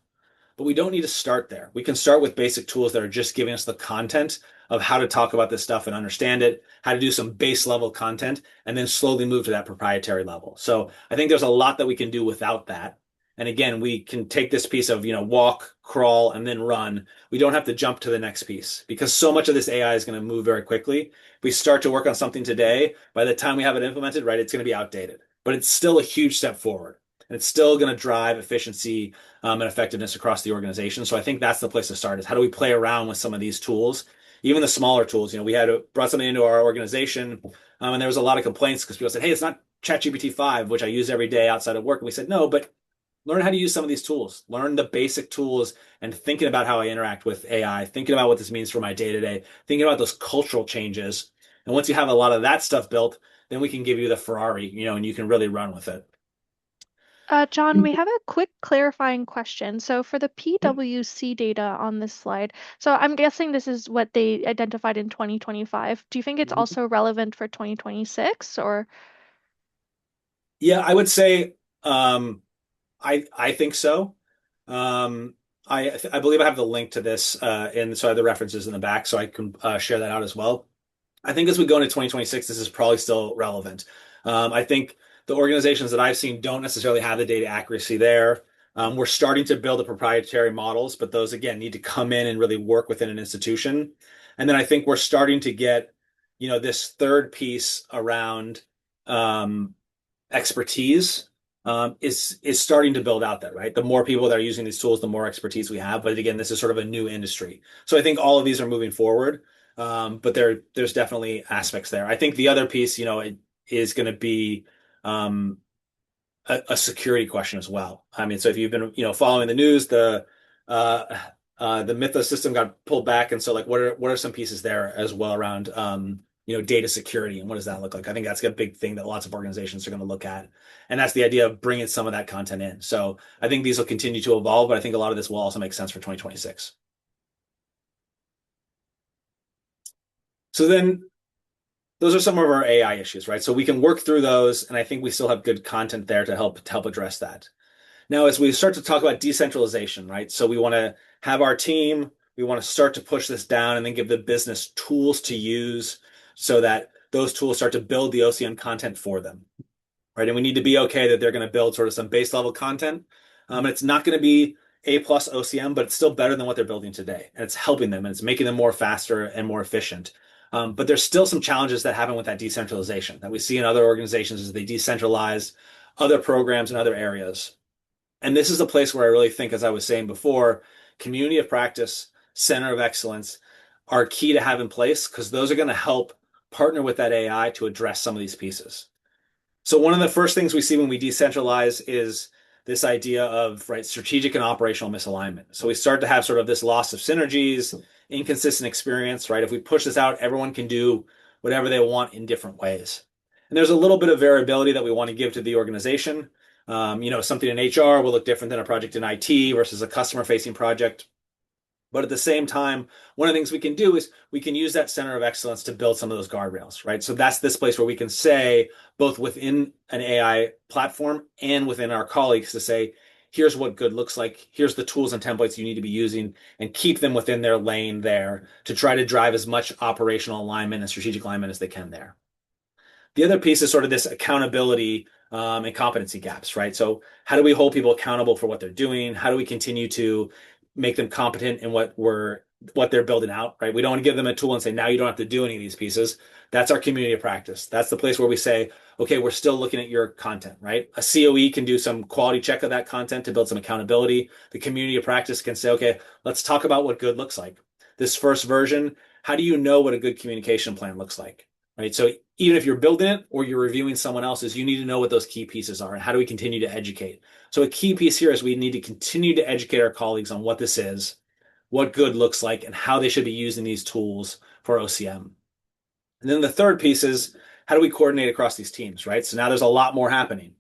[SPEAKER 2] but we don't need to start there. We can start with basic tools that are just giving us the content of how to talk about this stuff and understand it, how to do some base level content, and then slowly move to that proprietary level. So I think there's a lot that we can do without that. And again, we can take this piece of, walk, crawl, and then run. We don't have to jump to the next piece because so much of this AI is going to move very quickly. If we start to work on something today, by the time we have it implemented, right, it's going to be outdated, but it's still a huge step forward. And it's still going to drive efficiency and effectiveness across the organization. So I think that's the place to start is how do we play around with some of these tools, even the smaller tools. We had brought something into our organization and there was a lot of complaints because people said, hey, it's not ChatGPT 5, which I use every day outside of work. And we said, no, but learn how to use some of these tools, learn the basic tools and thinking about how I interact with AI, thinking about what this means for my day to day, thinking about those cultural changes. And once you have a lot of that stuff built, then we can give you the Ferrari, and you can really run with it.
[SPEAKER 1] John, we have a quick clarifying question. So for the
[SPEAKER 2] Yep.
[SPEAKER 1] PWC data on this slide, so I'm guessing this is what they identified in 2025. Do you think it's also relevant for 2026 or?
[SPEAKER 2] Yeah, I would say I think so. Um, I believe I have the link to this so I have the references in the back, so I can share that out as well. I think as we go into 2026, this is probably still relevant. I think the organizations that I've seen don't necessarily have the data accuracy there. We're starting to build the proprietary models, but those again need to come in and really work within an institution. And then I think we're starting to get, this third piece around um, expertise is starting to build out that, right? The more people that are using these tools, the more expertise we have. But again, this is sort of a new industry. So I think all of these are moving forward. But there's definitely aspects there. I think the other piece, it is going to be um, a security question as well. I mean, so if you've been, following the news, uh, the Mythos system got pulled back, and so like, what are some pieces there as well around, data security, and what does that look like? I think that's a big thing that lots of organizations are going to look at, and that's the idea of bringing some of that content in. So I think these will continue to evolve, but I think a lot of this will also make sense for 2026. So then those are some of our AI issues, right? So we can work through those, and I think we still have good content there to help address that. Now, as we start to talk about decentralization, right? So we want to have our team, we want to start to push this down and then give the business tools to use so that those tools start to build the OCM content for them, right? And we need to be okay that they're going to build sort of some base level content. And it's not going to be A plus OCM, but it's still better than what they're building today. And it's helping them and it's making them more faster and more efficient. But there's still some challenges that happen with that decentralization that we see in other organizations as they decentralize other programs in other areas. And this is a place where I really think, as I was saying before, community of practice, center of excellence are key to have in place because those are going to help partner with that AI to address some of these pieces. So one of the first things we see when we decentralize is this idea of right strategic and operational misalignment. So we start to have sort of this loss of synergies, inconsistent experience, right? If we push this out, everyone can do whatever they want in different ways. And there's a little bit of variability that we want to give to the organization. Something in HR will look different than a project in IT versus a customer facing project. But at the same time, one of the things we can do is we can use that center of excellence to build some of those guardrails, right? So that's this place where we can say, both within an AI platform and within our colleagues, to say, here's what good looks like. Here's the tools and templates you need to be using and keep them within their lane there to try to drive as much operational alignment and strategic alignment as they can there. The other piece is sort of this accountability and competency gaps, right? So how do we hold people accountable for what they're doing? How do we continue to make them competent in what they're building out, right? We don't want to give them a tool and say, now you don't have to do any of these pieces. That's our community of practice. That's the place where we say, okay, we're still looking at your content, right? A COE can do some quality check of that content to build some accountability. The community of practice can say, okay, let's talk about what good looks like. This first version, how do you know what a good communication plan looks like? Right. So even if you're building it or you're reviewing someone else's, you need to know what those key pieces are and how do we continue to educate. So a key piece here is we need to continue to educate our colleagues on what this is, what good looks like, and how they should be using these tools for OCM. And then the third piece is how do we coordinate across these teams, right? So now there's a lot more happening.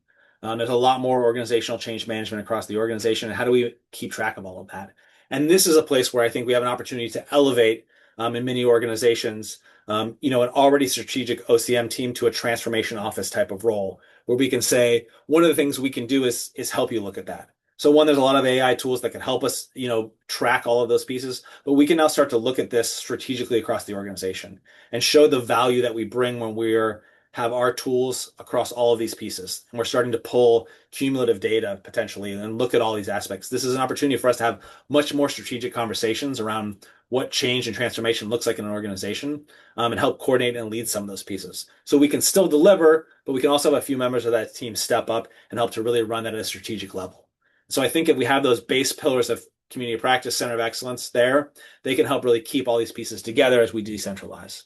[SPEAKER 2] There's a lot more organizational change management across the organization. And how do we keep track of all of that? And this is a place where I think we have an opportunity to elevate in many organizations, an already strategic OCM team to a transformation office type of role, where we can say one of the things we can do is help you look at that. So one, there's a lot of AI tools that can help us, track all of those pieces, but we can now start to look at this strategically across the organization and show the value that we bring when we're have our tools across all of these pieces. And we're starting to pull cumulative data potentially and look at all these aspects. This is an opportunity for us to have much more strategic conversations around what change and transformation looks like in an organization, and help coordinate and lead some of those pieces. So we can still deliver, but we can also have a few members of that team step up and help to really run that at a strategic level. So I think if we have those base pillars of community practice, center of excellence there, they can help really keep all these pieces together as we decentralize.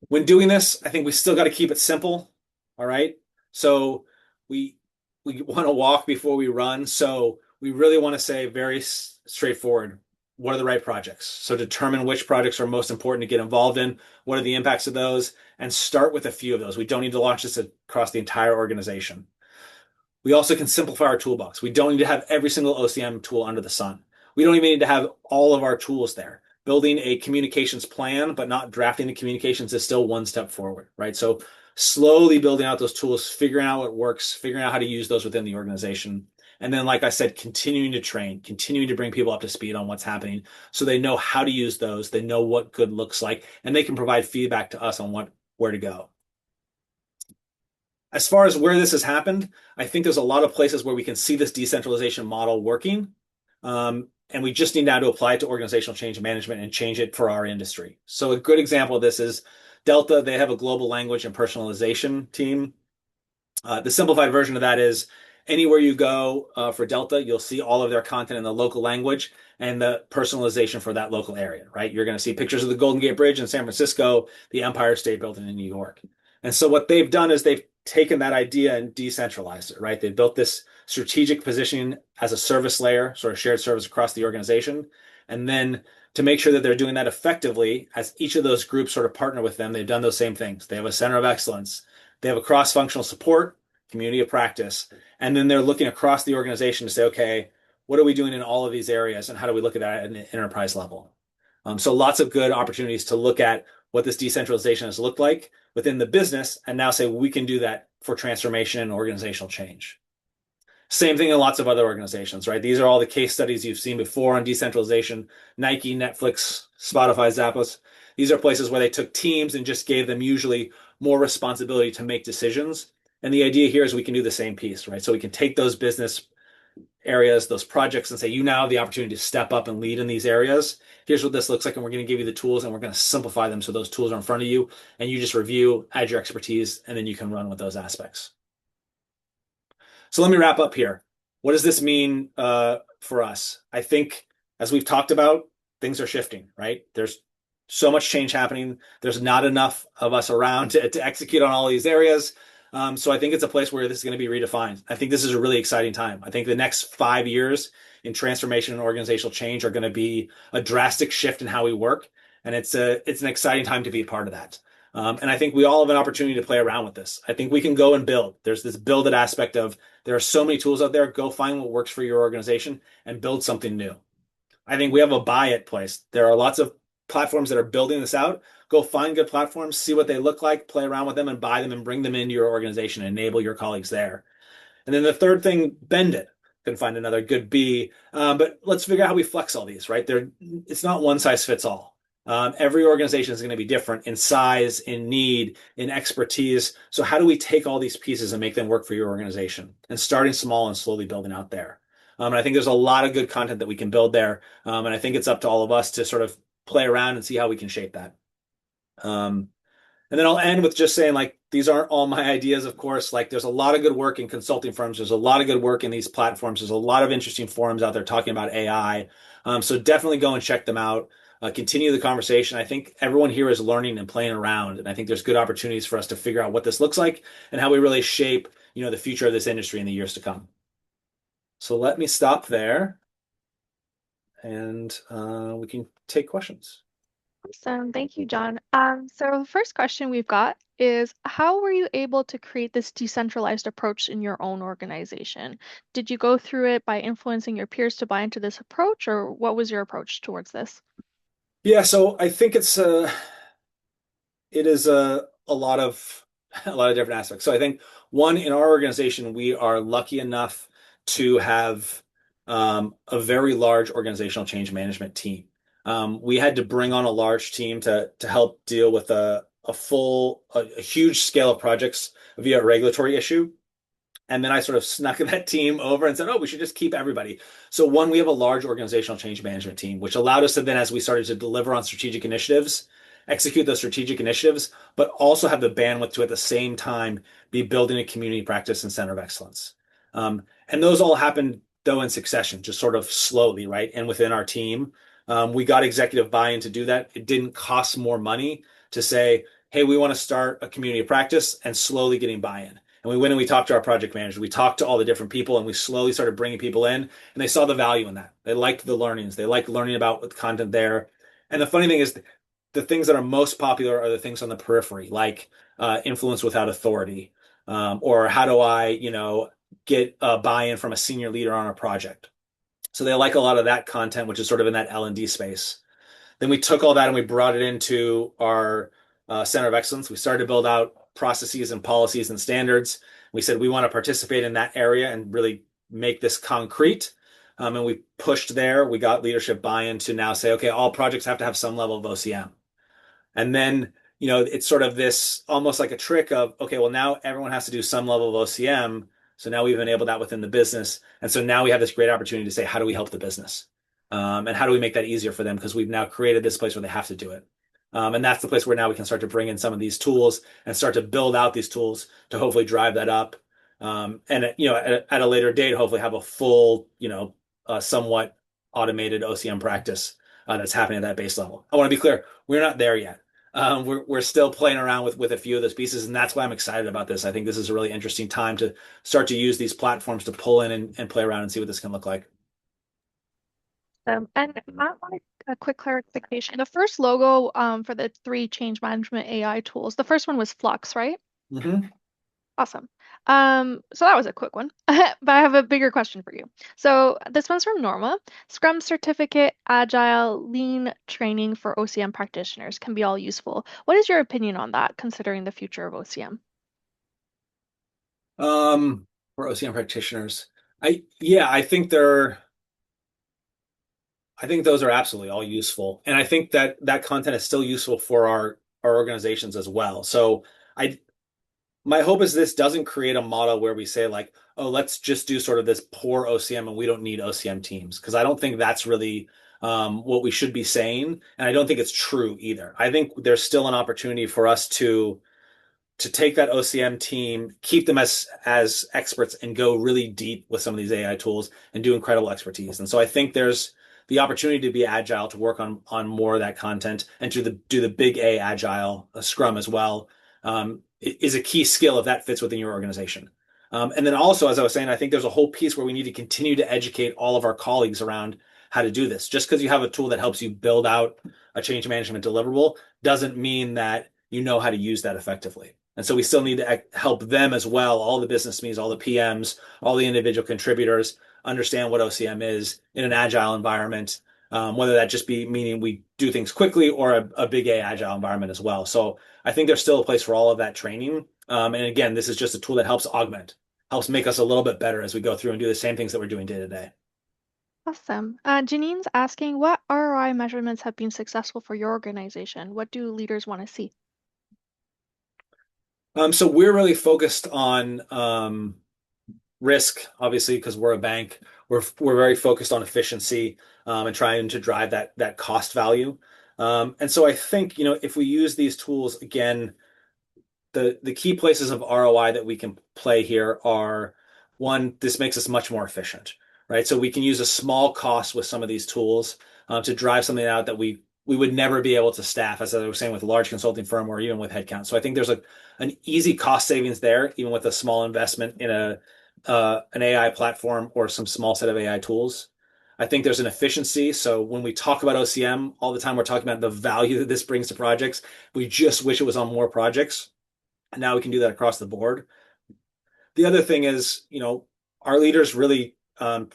[SPEAKER 2] When doing this, I think we still got to keep it simple. All right. So we we want to walk before we run. So we really want to say very straightforward. What are the right projects? So determine which projects are most important to get involved in. What are the impacts of those? And start with a few of those. We don't need to launch this across the entire organization. We also can simplify our toolbox. We don't need to have every single OCM tool under the sun. We don't even need to have all of our tools there. Building a communications plan, but not drafting the communications is still one step forward, right? So slowly building out those tools, figuring out what works, figuring out how to use those within the organization. And then, like I said, continuing to train, continuing to bring people up to speed on what's happening so they know how to use those, they know what good looks like, and they can provide feedback to us on where to go. As far as where this has happened, I think there's a lot of places where we can see this decentralization model working. And we just need now to apply it to organizational change management and change it for our industry. So a good example of this is Delta. They have a global language and personalization team. The simplified version of that is anywhere you go for Delta, you'll see all of their content in the local language and the personalization for that local area, right? You're going to see pictures of the Golden Gate Bridge in San Francisco, the Empire State Building in New York. And so what they've done is they've taken that idea and decentralized it, right? They built this strategic positioning as a service layer, sort of shared service across the organization. And then to make sure that they're doing that effectively, as each of those groups sort of partner with them, they've done those same things. They have a center of excellence. They have a cross-functional support, community of practice. And then they're looking across the organization to say, okay, what are we doing in all of these areas? And how do we look at that at an enterprise level? So lots of good opportunities to look at what this decentralization has looked like within the business and now say, well, we can do that for transformation and organizational change. Same thing in lots of other organizations, right? These are all the case studies you've seen before on decentralization. Nike, Netflix, Spotify, Zappos. These are places where they took teams and just gave them usually more responsibility to make decisions. And the idea here is we can do the same piece, right? So we can take those business areas, those projects, and say, you now have the opportunity to step up and lead in these areas. Here's what this looks like, and we're going to give you the tools, and we're going to simplify them so those tools are in front of you, and you just review, add your expertise, and then you can run with those aspects. So let me wrap up here. What does this mean for us? I think, as we've talked about, things are shifting, right? There's so much change happening. There's not enough of us around to execute on all these areas. So I think it's a place where this is going to be redefined. I think this is a really exciting time. I think the next 5 years in transformation and organizational change are going to be a drastic shift in how we work. And it's an exciting time to be a part of that. And I think we all have an opportunity to play around with this. I think we can go and build. There's this build it aspect of there are so many tools out there. Go find what works for your organization and build something new. I think we have a buy it place. There are lots of platforms that are building this out. Go find good platforms, see what they look like, play around with them and buy them and bring them into your organization and enable your colleagues there. And then the third thing, bend it. Can find another good B. But let's figure out how we flex all these, right? It's not one size fits all. Every organization is going to be different in size, in need, in expertise. So how do we take all these pieces and make them work for your organization? And starting small and slowly building out there. And I think there's a lot of good content that we can build there. And I think it's up to all of us to sort of play around and see how we can shape that. Um, and then I'll end with just saying, like, these aren't all my ideas, of course. Like, there's a lot of good work in consulting firms. There's a lot of good work in these platforms. There's a lot of interesting forums out there talking about AI. So definitely go and check them out. Continue the conversation. I think everyone here is learning and playing around, and I think there's good opportunities for us to figure out what this looks like and how we really shape, the future of this industry in the years to come. So let me stop there, and we can take questions.
[SPEAKER 1] Awesome. Thank you, John. So the first question we've got is how were you able to create this decentralized approach in your own organization? Did you go through it by influencing your peers to buy into this approach, or what was your approach towards this?
[SPEAKER 2] Yeah, so I think it is a lot of a lot of different aspects. So I think one in our organization, we are lucky enough to have a very large organizational change management team. We had to bring on a large team to help deal with a huge scale of projects via a regulatory issue. And then I sort of snuck that team over and said, oh, we should just keep everybody. So one, we have a large organizational change management team, which allowed us to then, as we started to deliver on strategic initiatives, execute those strategic initiatives, but also have the bandwidth to at the same time be building a community practice and center of excellence. And those all happened though in succession, just sort of slowly, right? And within our team, we got executive buy-in to do that. It didn't cost more money to say, hey, we want to start a community practice and slowly getting buy-in. And we went and we talked to our project manager. We talked to all the different people and we slowly started bringing people in and they saw the value in that. They liked the learnings. They liked learning about the content there. And the funny thing is the things that are most popular are the things on the periphery, like influence without authority, or how do I, get a buy-in from a senior leader on a project. So they like a lot of that content, which is sort of in that L&D space. Then we took all that and we brought it into our center of excellence. We started to build out processes and policies and standards. We said we want to participate in that area and really make this concrete. And we pushed there. We got leadership buy-in to now say, okay, all projects have to have some level of OCM. And then, it's sort of this almost like a trick of, okay, well, now everyone has to do some level of OCM. So now we've enabled that within the business. And so now we have this great opportunity to say, how do we help the business? And how do we make that easier for them? Because we've now created this place where they have to do it. And that's the place where now we can start to bring in some of these tools and start to build out these tools to hopefully drive that up. And at a later date, hopefully have a full, somewhat automated OCM practice that's happening at that base level. I want to be clear, we're not there yet. We're still playing around with a few of those pieces, and that's why I'm excited about this. I think this is a really interesting time to start to use these platforms to pull in and play around and see what this can look like.
[SPEAKER 1] And Matt wanted a quick clarification. The first logo for the three change management AI tools, the first one was Flux, right?
[SPEAKER 2] Mm-hmm.
[SPEAKER 1] Awesome. So that was a quick one, but I have a bigger question for you. So this one's from Norma. Scrum certificate, agile, lean training for OCM practitioners can be all useful. What is your opinion on that, considering the future of OCM?
[SPEAKER 2] For OCM practitioners, yeah, I think those are absolutely all useful, and I think that content is still useful for our organizations as well. So I my hope is this doesn't create a model where we say like, oh, let's just do sort of this poor OCM and we don't need OCM teams because I don't think that's really what we should be saying, and I don't think it's true either. I think there's still an opportunity for us to take that OCM team, keep them as experts, and go really deep with some of these AI tools and do incredible expertise. And so I think there's the opportunity to be agile, to work on more of that content, and to do the big A agile Scrum as well. Is a key skill if that fits within your organization. And then also, as I was saying, I think there's a whole piece where we need to continue to educate all of our colleagues around how to do this. Just because you have a tool that helps you build out a change management deliverable doesn't mean that you know how to use that effectively. And so we still need to help them as well, all the business means, all the PMs, all the individual contributors, understand what OCM is in an agile environment, whether that just be meaning we do things quickly or a big A agile environment as well. So I think there's still a place for all of that training. And again, this is just a tool that helps augment. helps make us a little bit better as we go through and do the same things that we're doing day to day.
[SPEAKER 1] Awesome. Janine's asking, what ROI measurements have been successful for your organization? What do leaders want to see?
[SPEAKER 2] So we're really focused on risk, obviously, because we're a bank. We're very focused on efficiency and trying to drive that cost value. And so I think, if we use these tools again, the key places of ROI that we can play here are one, this makes us much more efficient, right? So we can use a small cost with some of these tools to drive something out that we would never be able to staff, as I was saying, with a large consulting firm or even with headcount. So I think there's an easy cost savings there, even with a small investment in an AI platform or some small set of AI tools. I think there's an efficiency. So when we talk about OCM all the time, we're talking about the value that this brings to projects. We just wish it was on more projects. And now we can do that across the board. The other thing is, our leaders really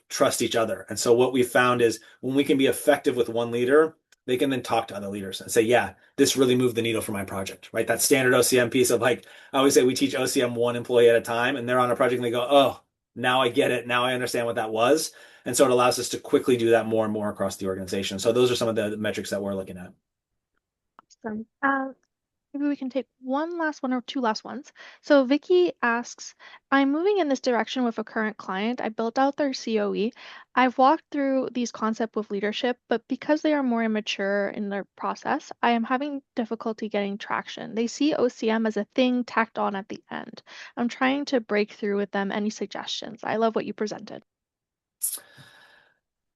[SPEAKER 2] trust each other. And so what we found is when we can be effective with one leader, they can then talk to other leaders and say, yeah, this really moved the needle for my project, right? That standard OCM piece of like, I always say we teach OCM one employee at a time, and they're on a project and they go, oh, now I get it. Now I understand what that was. And so it allows us to quickly do that more and more across the organization. So those are some of the metrics that we're looking at.
[SPEAKER 1] Awesome. Maybe we can take one last one or two last ones. So Vicky asks, I'm moving in this direction with a current client. I built out their COE. I've walked through these concepts with leadership, but because they are more immature in their process, I am having difficulty getting traction. They see OCM as a thing tacked on at the end. I'm trying to break through with them. Any suggestions? I love what you presented.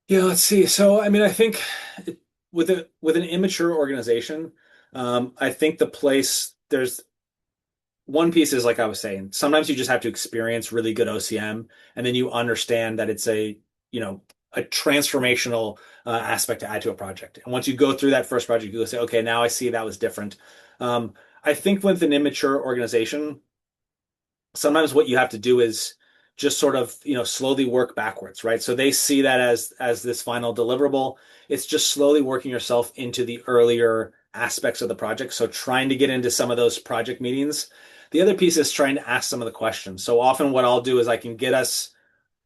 [SPEAKER 2] Yeah, let's see. So, I mean, I think with an immature organization, I think the place there's one piece is like I was saying, sometimes you just have to experience really good OCM, and then you understand that it's you know, a transformational aspect to add to a project. And once you go through that first project, you go say, okay, now I see that was different. Um, I think with an immature organization, sometimes what you have to do is just sort of slowly work backwards, right? So they see that as this final deliverable. It's just slowly working yourself into the earlier aspects of the project, so trying to get into some of those project meetings. The other piece is trying to ask some of the questions. So often what I'll do is I can get us,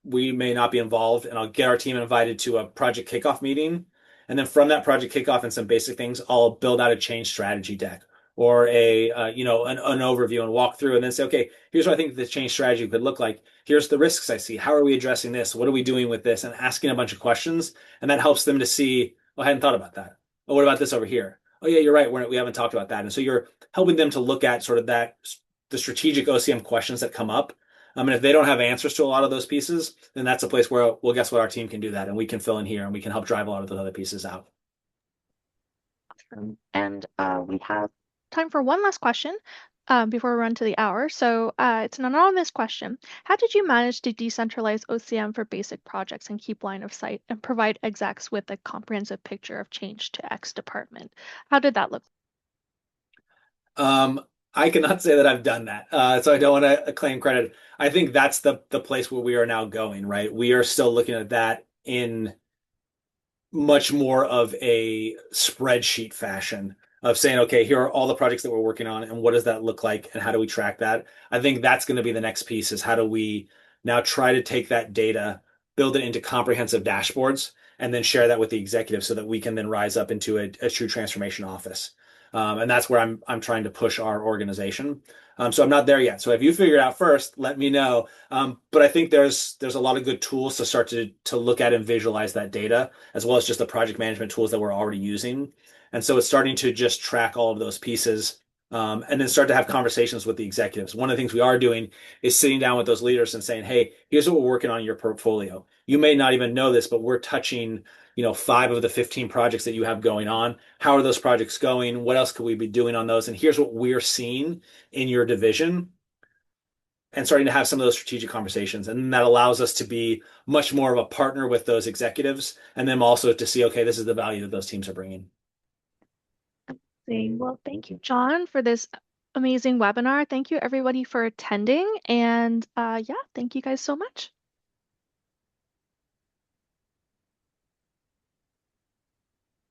[SPEAKER 2] we may not be involved, and I'll get our team invited to a project kickoff meeting. And then from that project kickoff and some basic things, I'll build out a change strategy deck or an overview and walk through and then say, okay, here's what I think the change strategy could look like. Here's the risks I see. How are we addressing this? What are we doing with this? And asking a bunch of questions. And that helps them to see, oh, I hadn't thought about that. Oh, what about this over here? Oh, yeah, you're right. We haven't talked about that. And so you're helping them to look at sort of the strategic OCM questions that come up. And if they don't have answers to a lot of those pieces, then that's a place where, well, guess what? Our team can do that and we can fill in here and we can help drive a lot of those other pieces out.
[SPEAKER 1] And we have time for one last question before we run to the hour. So it's an anonymous question. How did you manage to decentralize OCM for basic projects and keep line of sight and provide execs with a comprehensive picture of change to X department? How did that look?
[SPEAKER 2] Um, I cannot say that I've done that, so I don't want to claim credit. I think that's the place where we are now going, right? We are still looking at that in much more of a spreadsheet fashion of saying, okay, here are all the projects that we're working on, and what does that look like, and how do we track that? I think that's going to be the next piece is how do we now try to take that data, build it into comprehensive dashboards, and then share that with the executive so that we can then rise up into a true transformation office. And that's where I'm trying to push our organization. So I'm not there yet. So if you figure it out first, let me know. But I think there's a lot of good tools to start to look at and visualize that data, as well as just the project management tools that we're already using. And so it's starting to just track all of those pieces, and then start to have conversations with the executives. One of the things we are doing is sitting down with those leaders and saying, hey, here's what we're working on in your portfolio. You may not even know this, but we're touching 5 of the 15 projects that you have going on. How are those projects going? What else could we be doing on those? And here's what we're seeing in your division, and starting to have some of those strategic conversations. And that allows us to be much more of a partner with those executives and then also to see, okay, this is the value that those teams are bringing.
[SPEAKER 1] Well, thank you, John, for this amazing webinar. Thank you, everybody, for attending. And yeah, thank you guys so much.